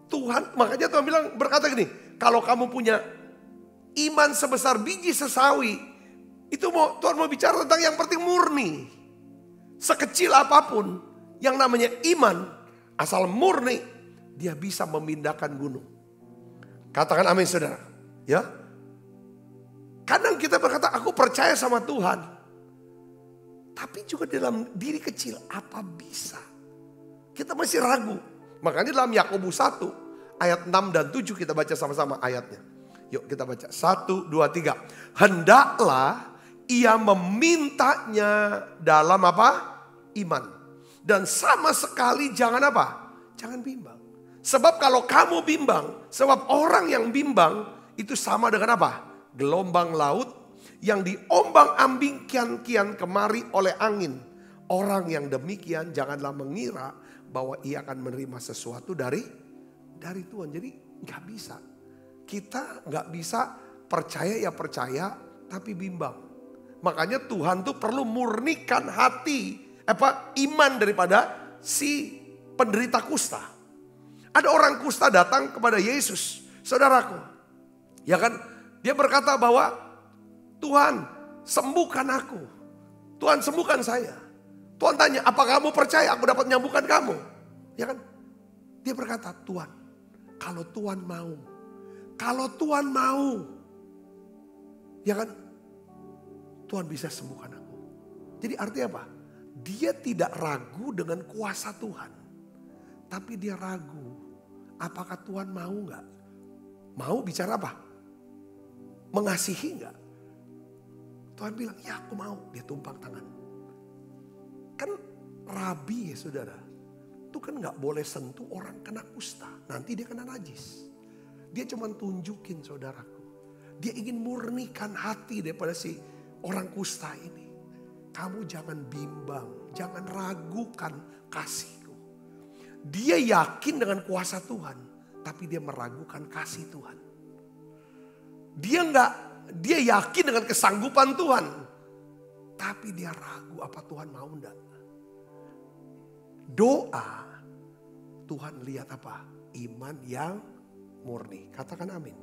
S3: Tuhan, makanya Tuhan bilang berkata gini, kalau kamu punya iman sebesar biji sesawi, itu Tuhan mau bicara tentang yang penting murni. Sekecil apapun yang namanya iman, asal murni, dia bisa memindahkan gunung. Katakan amin saudara. Ya. Kadang kita berkata aku percaya sama Tuhan. Tapi juga dalam diri kecil apa bisa? Kita masih ragu. Makanya dalam Yakobus 1 ayat 6 dan 7 kita baca sama-sama ayatnya. Yuk kita baca 1, 2, 3. Hendaklah ia memintanya dalam apa? Iman. Dan sama sekali jangan apa? Jangan bimbang. Sebab kalau kamu bimbang, sebab orang yang bimbang itu sama dengan apa? Gelombang laut yang diombang-ambingkan kian kemari oleh angin. Orang yang demikian janganlah mengira bahwa ia akan menerima sesuatu dari Tuhan. Jadi gak bisa. Kita gak bisa percaya ya percaya tapi bimbang. Makanya Tuhan tuh perlu murnikan hati. Iman daripada si penderita kusta. Ada orang kusta datang kepada Yesus, saudaraku. Ya kan? Dia berkata bahwa Tuhan sembuhkan aku. Tuhan sembuhkan saya. Tuhan tanya, apa kamu percaya aku dapat menyembuhkan kamu? Ya kan? Dia berkata, Tuhan, kalau Tuhan mau. Kalau Tuhan mau. Ya kan? Tuhan bisa sembuhkan aku. Jadi artinya apa? Dia tidak ragu dengan kuasa Tuhan. Tapi dia ragu. Apakah Tuhan mau gak? Mau bicara apa? Mengasihi gak? Tuhan bilang, ya aku mau. Dia tumpang tangan. Kan rabi ya saudara. Itu kan gak boleh sentuh orang kena kusta. Nanti dia kena najis. Dia cuma tunjukin saudaraku. Dia ingin murnikan hati daripada si orang kusta ini. Kamu jangan bimbang, jangan ragukan kasihku. Dia yakin dengan kuasa Tuhan, tapi dia meragukan kasih Tuhan. Dia yakin dengan kesanggupan Tuhan, tapi dia ragu apa Tuhan mau enggak. Doa, Tuhan lihat apa? Iman yang murni. Katakan amin.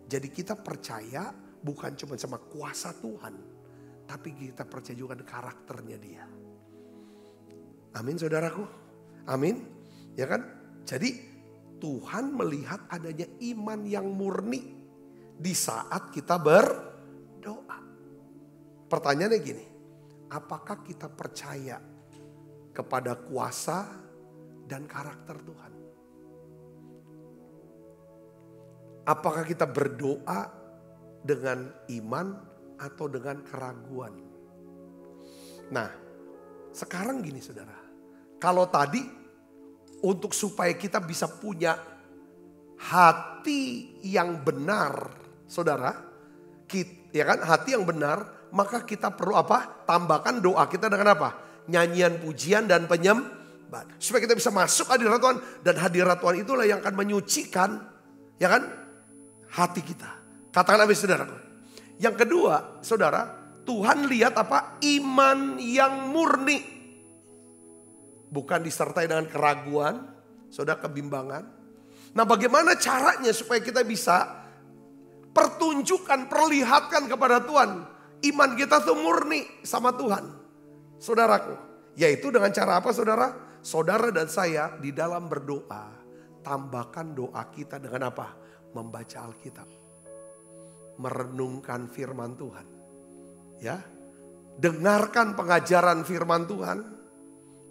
S3: Jadi kita percaya bukan cuma sama kuasa Tuhan, tapi kita percaya juga dengan karakternya dia. Amin saudaraku. Amin. Ya kan? Jadi Tuhan melihat adanya iman yang murni di saat kita berdoa. Pertanyaannya gini, apakah kita percaya kepada kuasa dan karakter Tuhan? Apakah kita berdoa dengan iman atau dengan keraguan? Nah, sekarang gini saudara. Kalau tadi untuk supaya kita bisa punya hati yang benar, saudara, ya kan, hati yang benar, maka kita perlu apa? Tambahkan doa kita dengan apa? Nyanyian, pujian dan penyembahan. Supaya kita bisa masuk hadirat Tuhan, dan hadirat Tuhan itulah yang akan menyucikan, ya kan, hati kita. Katakan amin saudara. Yang kedua, saudara, Tuhan lihat apa? Iman yang murni. Bukan disertai dengan keraguan, saudara, kebimbangan. Nah, bagaimana caranya supaya kita bisa pertunjukkan, perlihatkan kepada Tuhan iman kita tuh murni sama Tuhan, saudaraku? Yaitu dengan cara apa saudara? Saudara dan saya di dalam berdoa, tambahkan doa kita dengan apa? Membaca Alkitab, merenungkan firman Tuhan, ya, dengarkan pengajaran firman Tuhan,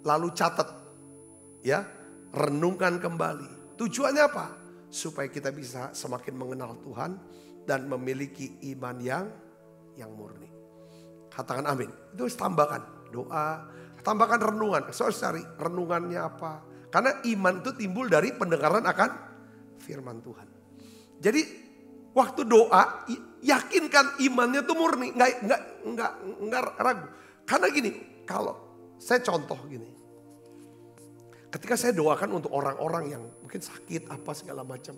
S3: lalu catat, ya, renungkan kembali. Tujuannya apa? Supaya kita bisa semakin mengenal Tuhan dan memiliki iman yang murni. Katakan amin. Itu harus tambahkan doa, tambahkan renungan. So, cari renungannya apa? Karena iman itu timbul dari pendengaran akan firman Tuhan. Jadi waktu doa, yakinkan imannya itu murni, nggak ragu. Karena gini, kalau saya contoh gini, ketika saya doakan untuk orang-orang yang mungkin sakit apa segala macam,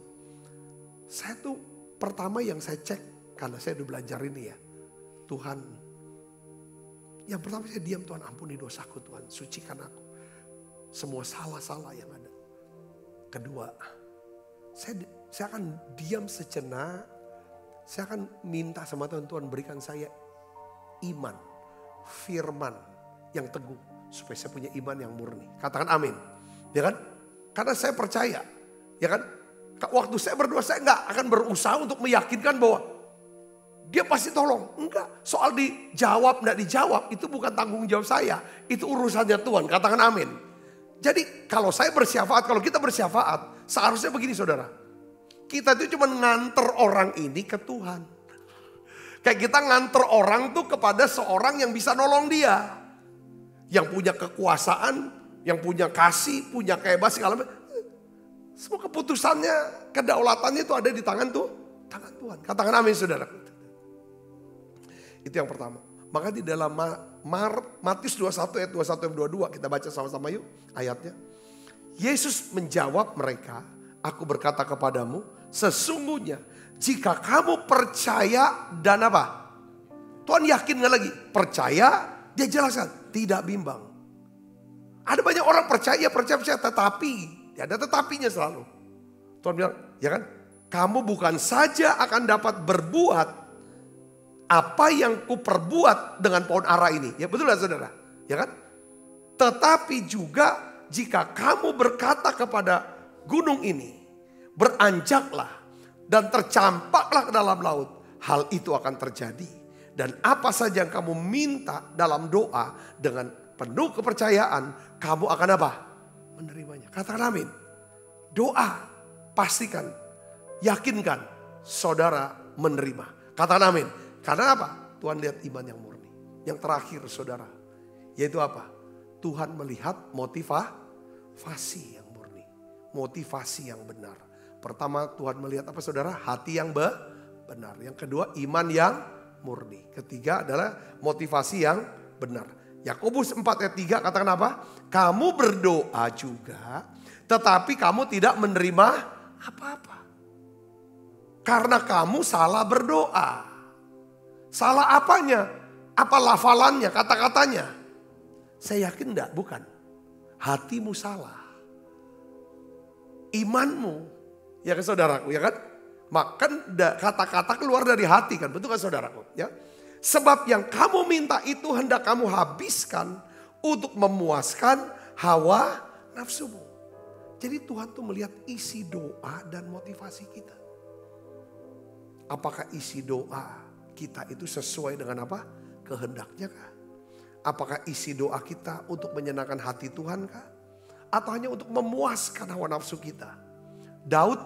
S3: saya tuh pertama yang saya cek, karena saya udah belajar ini ya, Tuhan, yang pertama saya diam, Tuhan ampuni dosaku, Tuhan sucikan aku, semua salah-salah yang ada. Kedua, saya akan diam sejenak, saya akan minta sama Tuhan, Tuhan berikan saya iman, firman yang teguh, supaya saya punya iman yang murni. Katakan amin. Ya kan? Karena saya percaya, ya kan? Waktu saya berdoa, saya nggak akan berusaha untuk meyakinkan bahwa dia pasti tolong. Enggak, soal dijawab nggak dijawab itu bukan tanggung jawab saya, itu urusannya Tuhan. Katakan amin. Jadi kalau saya bersyafaat, kalau kita bersyafaat, seharusnya begini saudara. Kita itu cuma nganter orang ini ke Tuhan. Kayak kita nganter orang tuh kepada seorang yang bisa nolong dia. Yang punya kekuasaan, yang punya kasih, punya kehebasan segala macam. Semua keputusannya, kedaulatannya itu ada di tangan Tuhan. Katakan amin saudara. Itu yang pertama. Maka di dalam Matius 21 ayat 21 dan 22 kita baca sama-sama yuk ayatnya. Yesus menjawab mereka, aku berkata kepadamu, sesungguhnya jika kamu percaya dan apa? Tuhan yakin gak lagi? Percaya, dia jelaskan, tidak bimbang. Ada banyak orang percaya, tetapi ada tetapinya selalu. Tuhan bilang, ya kan? Kamu bukan saja akan dapat berbuat apa yang kuperbuat dengan pohon ara ini. Ya betul lah saudara, ya kan? Tetapi juga jika kamu berkata kepada gunung ini, beranjaklah dan tercampaklah ke dalam laut, hal itu akan terjadi. Dan apa saja yang kamu minta dalam doa dengan penuh kepercayaan, kamu akan apa? Menerimanya. Katakan amin. Doa, pastikan, yakinkan saudara menerima. Katakan amin. Karena apa? Tuhan lihat iman yang murni. Yang terakhir saudara, yaitu apa? Tuhan melihat motivasi yang murni. Motivasi yang benar. Pertama, Tuhan melihat apa saudara? Hati yang benar. Yang kedua, iman yang murni. Ketiga adalah motivasi yang benar. Yakobus 4 ayat 3 katakan apa? Kamu berdoa juga, tetapi kamu tidak menerima apa-apa. Karena kamu salah berdoa. Salah apanya? Apa lafalannya, kata-katanya? Saya yakin enggak, bukan. Hatimu salah. Imanmu, ya kan saudaraku, ya kan? Makan kata-kata keluar dari hati kan, betul kan saudaraku? Ya. Sebab yang kamu minta itu hendak kamu habiskan untuk memuaskan hawa nafsumu. Jadi Tuhan tuh melihat isi doa dan motivasi kita. Apakah isi doa kita itu sesuai dengan apa? Kehendaknya kah? Apakah isi doa kita untuk menyenangkan hati Tuhan kah? Atau hanya untuk memuaskan hawa nafsu kita? Daud,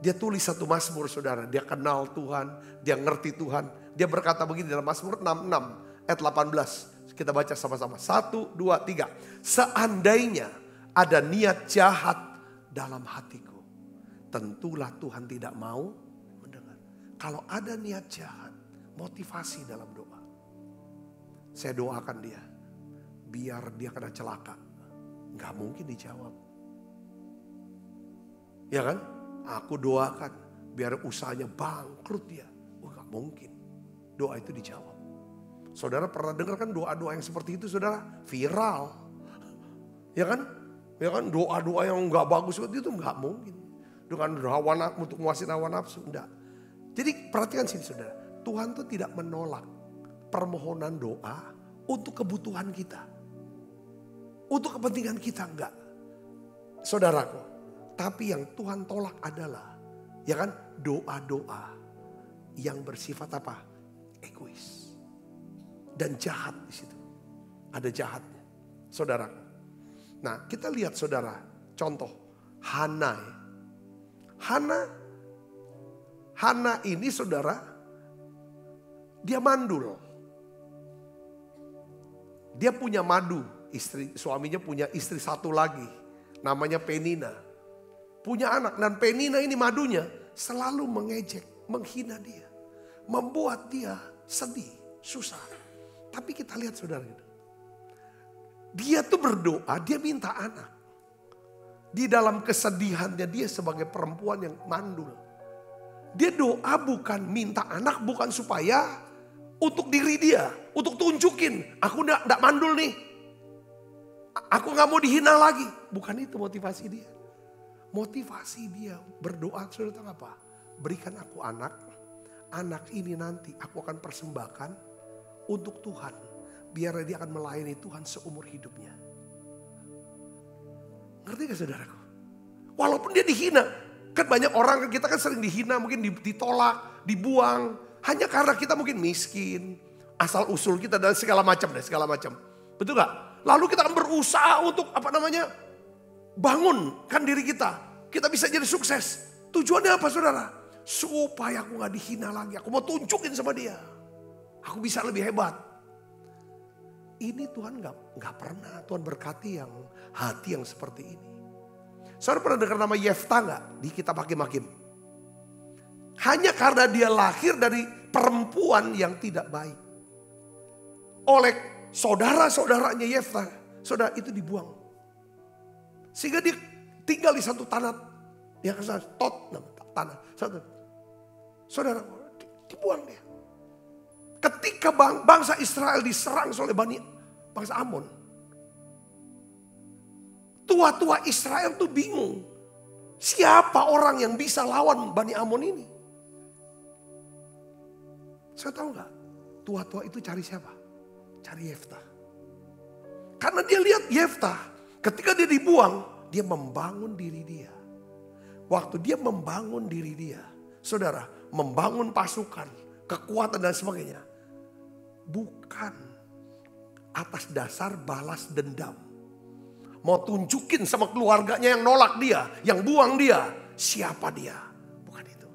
S3: dia tulis satu Mazmur saudara. Dia kenal Tuhan, dia ngerti Tuhan. Dia berkata begini dalam Mazmur 66 ayat 18. Kita baca sama-sama. 1, 2, 3. Seandainya ada niat jahat dalam hatiku, tentulah Tuhan tidak mau mendengar. Kalau ada niat jahat, motivasi dalam doa. Saya doakan dia, biar dia kena celaka. Gak mungkin dijawab. Ya kan? Aku doakan, biar usahanya bangkrut dia. Gak mungkin. Doa itu dijawab. Saudara pernah dengar kan doa-doa yang seperti itu saudara? Viral. Ya kan? Ya kan? Doa-doa yang gak bagus seperti itu gak mungkin. Dengan hawa nafsu, untuk menguasai hawa nafsu. Enggak. Jadi perhatikan sini saudara. Tuhan tuh tidak menolak permohonan doa untuk kebutuhan kita. Untuk kepentingan kita enggak. Saudaraku. Tapi yang Tuhan tolak adalah, ya kan, doa-doa yang bersifat apa? Egois. Dan jahat di situ. Ada jahatnya. Saudaraku. Nah, kita lihat saudara, contoh Hana. Hana ini saudara, dia mandul. Dia punya madu, suaminya punya istri satu lagi, namanya Penina. Punya anak, dan Penina ini madunya selalu mengejek, menghina dia. Membuat dia sedih, susah. Tapi kita lihat saudara, dia tuh berdoa, dia minta anak. Di dalam kesedihannya dia sebagai perempuan yang mandul. Dia doa bukan minta anak, bukan supaya untuk diri dia, untuk tunjukin, aku enggak mandul nih. Aku gak mau dihina lagi. Bukan itu motivasi dia. Motivasi dia berdoa, saudara tahu apa? Berikan aku anak. Anak ini nanti aku akan persembahkan untuk Tuhan. Biar dia akan melayani Tuhan seumur hidupnya. Ngerti gak saudaraku? Walaupun dia dihina. Kan banyak orang, kita kan sering dihina, mungkin ditolak, dibuang. Hanya karena kita mungkin miskin, asal usul kita dan segala macam. Betul gak? Lalu kita akan berusaha untuk bangunkan diri kita. Kita bisa jadi sukses. Tujuannya apa saudara? Supaya aku gak dihina lagi. Aku mau tunjukin sama dia. Aku bisa lebih hebat. Ini Tuhan gak pernah Tuhan berkati yang hati yang seperti ini. Saudara pernah dengar nama Yefta gak di kitab Hakim-Hakim? Hanya karena dia lahir dari perempuan yang tidak baik. Oleh saudara-saudaranya Yefta. Saudara itu dibuang. Sehingga dia tinggal di satu tanah. Ya kan tanah. Saudara dibuang dia. Ketika bangsa Israel diserang oleh bangsa Amon. Tua-tua Israel tuh bingung. Siapa orang yang bisa lawan Bani Amon ini? Saya tahu gak? Tua-tua itu cari siapa? Cari Yefta. Karena dia lihat Yefta. Ketika dia dibuang, dia membangun diri dia. Waktu dia membangun diri dia. Saudara, membangun pasukan, kekuatan dan sebagainya. Bukan atas dasar balas dendam. Mau tunjukin sama keluarganya yang nolak dia, yang buang dia. Siapa dia? Bukan itu.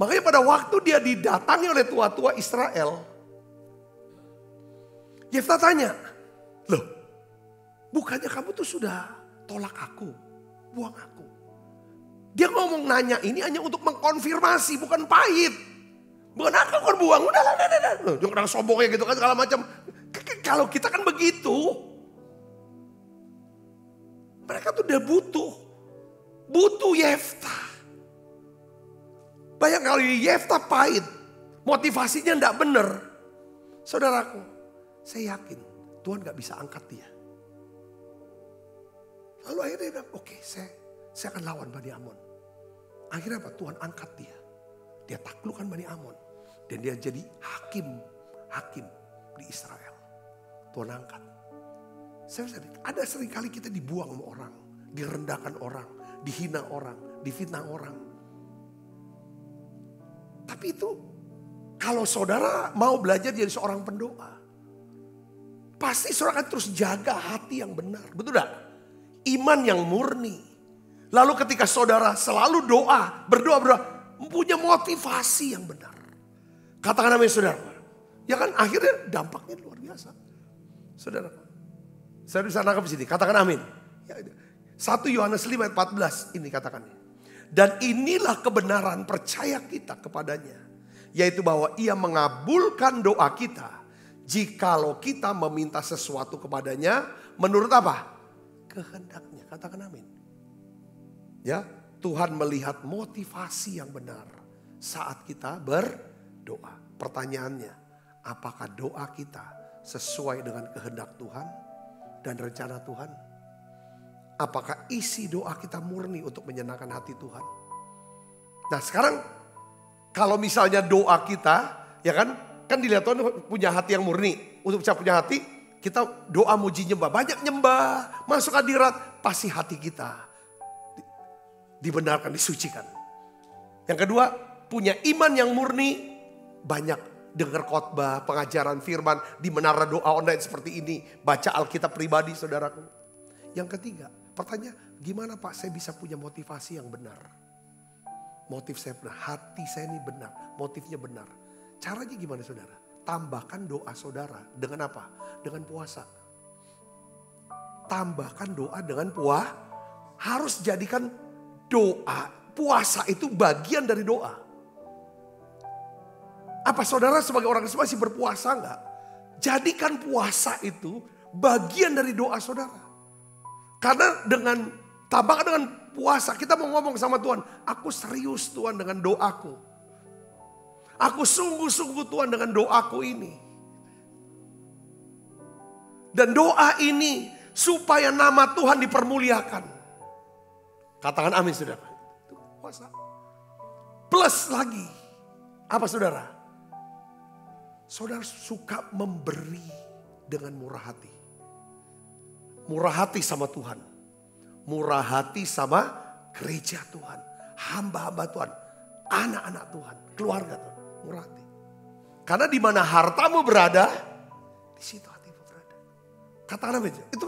S3: Makanya pada waktu dia didatangi oleh tua-tua Israel. Yefta tanya, loh bukannya kamu tuh sudah tolak aku, buang aku. Dia ngomong nanya ini hanya untuk mengkonfirmasi, bukan pahit. Bukan aku kan buang, udah. Orang sombongnya gitu kan segala macam. Kalau kita kan begitu. Mereka tuh udah butuh Yeftah. Banyak kali Yeftah pahit, motivasinya enggak benar. Saudaraku, saya yakin Tuhan gak bisa angkat dia. Lalu akhirnya dia bilang, oke, saya akan lawan Bani Amon. Akhirnya apa? Tuhan angkat dia. Dia taklukkan Bani Amon. Dan dia jadi hakim di Israel. Tuhan angkat. Ada seringkali kita dibuang sama orang. Direndahkan orang. Dihina orang. Difitnah orang. Tapi itu kalau saudara mau belajar jadi seorang pendoa. Pasti saudara akan terus jaga hati yang benar. Betul tak? Iman yang murni. Lalu ketika saudara selalu berdoa, punya motivasi yang benar. Katakan amin saudara. Ya kan akhirnya dampaknya luar biasa. Saudara. Saya bisa nangkap di sini. Katakan amin. 1 Yohanes 5 ayat 14 ini katakan. Dan inilah kebenaran percaya kita kepadanya. Yaitu bahwa ia mengabulkan doa kita. Jikalau kita meminta sesuatu kepadanya. Menurut apa? Kehendaknya. Katakan amin. Ya, Tuhan melihat motivasi yang benar saat kita berdoa. Pertanyaannya, apakah doa kita sesuai dengan kehendak Tuhan dan rencana Tuhan? Apakah isi doa kita murni untuk menyenangkan hati Tuhan? Nah sekarang kalau misalnya doa kita, ya kan dilihat Tuhan punya hati yang murni. Untuk bisa punya hati, kita doa muji nyembah. Banyak nyembah, masuk hadirat, pasti hati kita dibenarkan, disucikan. Yang kedua, punya iman yang murni, banyak dengar khotbah, pengajaran firman di menara doa online seperti ini, baca Alkitab pribadi saudaraku. Yang ketiga, pertanyaan, gimana Pak saya bisa punya motivasi yang benar? Motif saya benar, hati saya ini benar, motifnya benar. Caranya gimana saudara? Tambahkan doa saudara dengan apa? Dengan puasa. Tambahkan doa dengan puasa. Harus jadikan doa, puasa itu bagian dari doa. Apa saudara sebagai orang Kristen masih berpuasa enggak? Jadikan puasa itu bagian dari doa saudara. Karena tambahkan dengan puasa kita mau ngomong sama Tuhan. Aku serius Tuhan dengan doaku. Aku sungguh-sungguh Tuhan dengan doaku ini. Dan doa ini supaya nama Tuhan dipermuliakan. Katakan amin saudara. Itu puasa. Plus lagi. Apa saudara? Saudara suka memberi dengan murah hati. Murah hati sama Tuhan. Murah hati sama gereja Tuhan. Hamba-hamba Tuhan. Anak-anak Tuhan. Keluarga Tuhan. Murah hati. Karena di mana hartamu berada, di situ hatimu berada. Katakan aja. Itu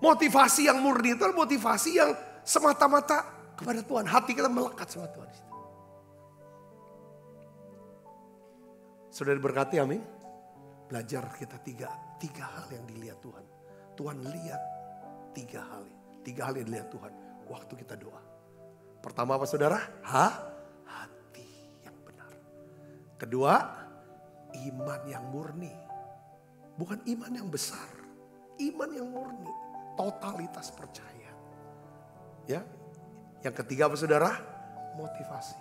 S3: motivasi yang murni. Itu motivasi yang semata-mata kepada Tuhan. Hati kita melekat sama Tuhan. Sudah diberkati amin. Belajar kita tiga hal yang dilihat Tuhan. Tuhan lihat tiga hal yang dilihat Tuhan waktu kita doa. Pertama apa saudara? Hati yang benar. Kedua, iman yang murni. Bukan iman yang besar. Iman yang murni. Totalitas percaya. Ya. Yang ketiga apa saudara? Motivasi.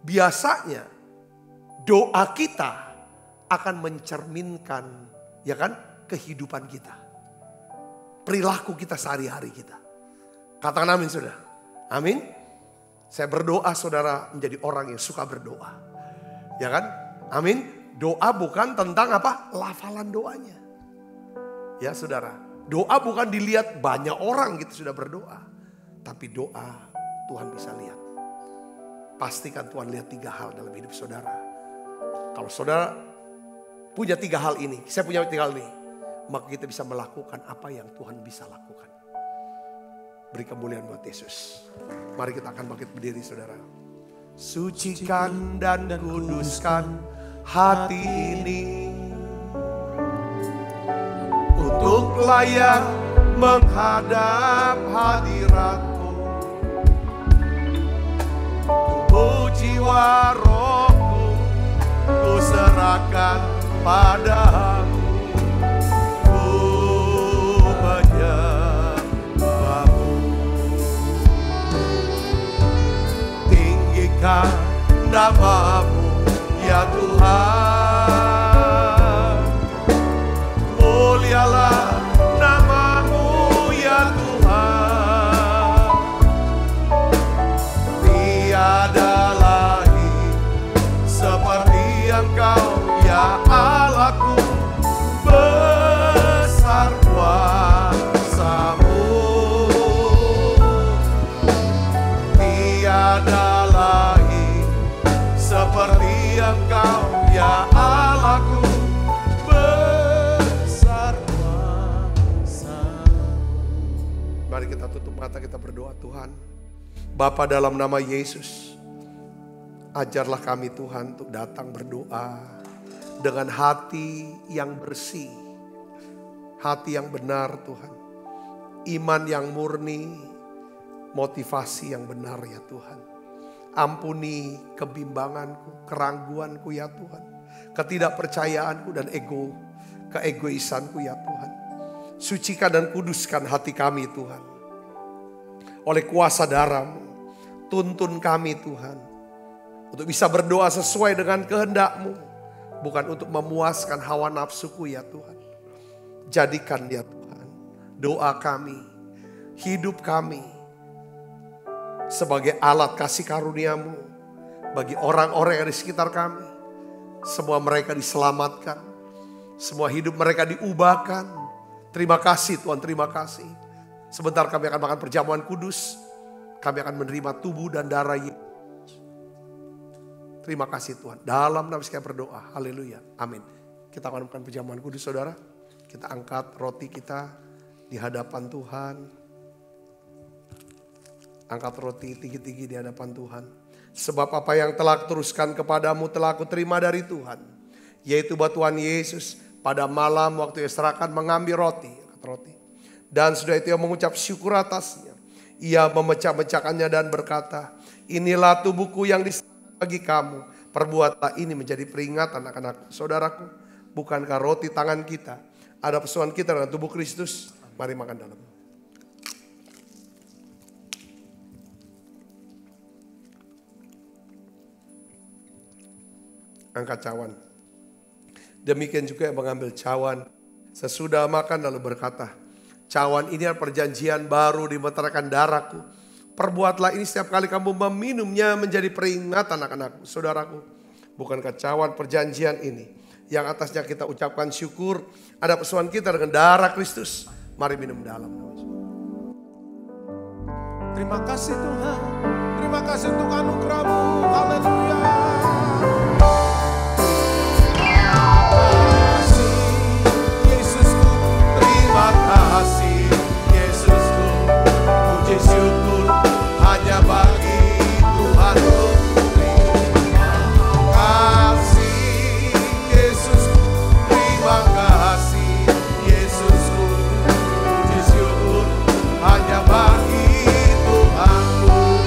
S3: Biasanya doa kita akan mencerminkan, ya kan, kehidupan kita. Perilaku kita sehari-hari kita. Katakan amin saudara. Amin. Saya berdoa saudara menjadi orang yang suka berdoa. Ya kan? Amin. Doa bukan tentang apa? Lafalan doanya. Ya saudara. Doa bukan dilihat banyak orang gitu sudah berdoa. Tapi doa Tuhan bisa lihat. Pastikan Tuhan lihat tiga hal dalam hidup saudara. Kalau saudara punya tiga hal ini, saya punya tiga hal ini, maka kita bisa melakukan apa yang Tuhan bisa lakukan. Beri kemuliaan buat Yesus. Mari kita akan bangkit berdiri saudara. Sucikan dan kuduskan hati ini untuk layak menghadap hadirat-Mu. jiwa rohku ku serahkan padamu. Ku menyembahmu. Tinggikan namamu ya Tuhan. Mulialah namamu ya Tuhan. Tiada lagi seperti Engkau ya Allahku. Besar kuasa-Mu. Tiada lagi seperti Engkau ya Allahku. Besar kuasa-Mu. Mari kita tutup mata, kita berdoa. Tuhan, Bapa, dalam nama Yesus, ajarlah kami Tuhan untuk datang berdoa dengan hati yang bersih, hati yang benar Tuhan, iman yang murni, motivasi yang benar ya Tuhan. Ampuni kebimbanganku, keraguanku ya Tuhan, ketidakpercayaanku dan keegoisanku ya Tuhan. Sucikan dan kuduskan hati kami Tuhan. Oleh kuasa darah-Mu, tuntun kami Tuhan untuk bisa berdoa sesuai dengan kehendak-Mu, bukan untuk memuaskan hawa nafsuku ya Tuhan. Jadikan ya Tuhan doa kami, hidup kami sebagai alat kasih karunia-Mu bagi orang-orang yang di sekitar kami. Semua mereka diselamatkan, semua hidup mereka diubahkan. Terima kasih Tuhan, terima kasih. Sebentar kami akan makan perjamuan kudus, kami akan menerima tubuh dan darah Yesus. Terima kasih Tuhan. Dalam nama sekalian berdoa. Haleluya. Amin. Kita akan makan perjamuan kudus saudara. Kita angkat roti kita di hadapan Tuhan. Angkat roti tinggi-tinggi di hadapan Tuhan. Sebab apa yang telah kuteruskan kepadamu telah aku terima dari Tuhan. Yaitu bahwa Tuhan Yesus pada malam waktu ia serahkan mengambil roti. Dan sudah itu ia mengucap syukur atasnya. Ia memecah-mecahkannya dan berkata, inilah tubuhku yang bagi kamu, perbuatlah ini menjadi peringatan anak-anak saudaraku. Bukankah roti tangan kita ada persoalan kita dengan tubuh Kristus? Mari makan dalam. Angkat cawan. Demikian juga yang mengambil cawan sesudah makan lalu berkata, cawan ini adalah perjanjian baru dimeteraikan darahku. Perbuatlah ini setiap kali kamu meminumnya menjadi peringatan anak-anakku, saudaraku. Bukankah cawan perjanjian ini yang atasnya kita ucapkan syukur ada persoalan kita dengan darah Kristus. Mari minum dalam.
S2: Terima kasih Tuhan. Terima kasih untuk anugerah-Mu. Haleluya.
S3: Terima kasih Yesusku, puji syukur hanya bagi Tuhanku. Terima kasih Yesusku, terima kasih Yesusku, puji syukur hanya bagi Tuhanku.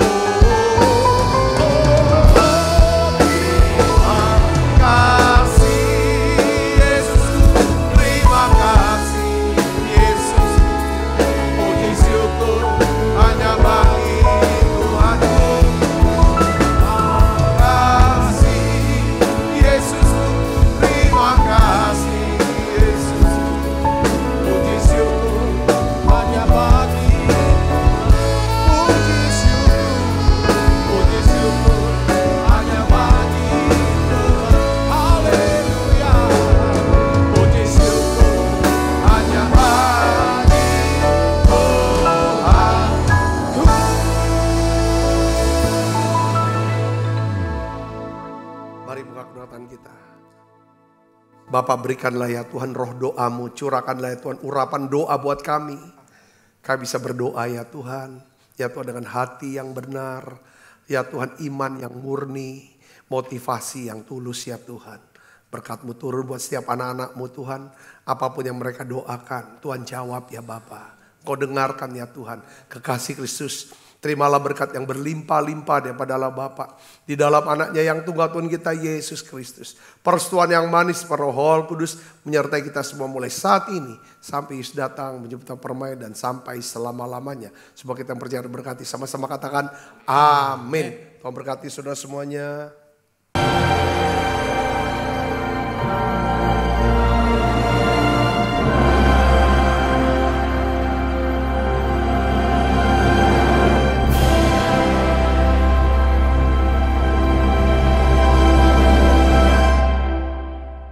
S3: Bapak, berikanlah ya Tuhan roh doa-Mu, curahkanlah ya Tuhan urapan doa buat kami. Kami bisa berdoa ya Tuhan. Ya Tuhan dengan hati yang benar. Ya Tuhan iman yang murni. Motivasi yang tulus ya Tuhan. Berkat-Mu turun buat setiap anak-anak-Mu Tuhan. Apapun yang mereka doakan Tuhan jawab ya Bapa. Kau dengarkan ya Tuhan. Kekasih Kristus Terimalah berkat yang berlimpah-limpah daripada Allah Bapa. Di dalam anaknya yang tunggal Tuhan kita Yesus Kristus. Persetujuan yang manis per Roh Kudus menyertai kita semua mulai saat ini. Sampai Yesus datang menjemput permainan dan sampai selama-lamanya. Semua kita percaya berkati. Sama-sama katakan amin. Tuhan berkati saudara semuanya.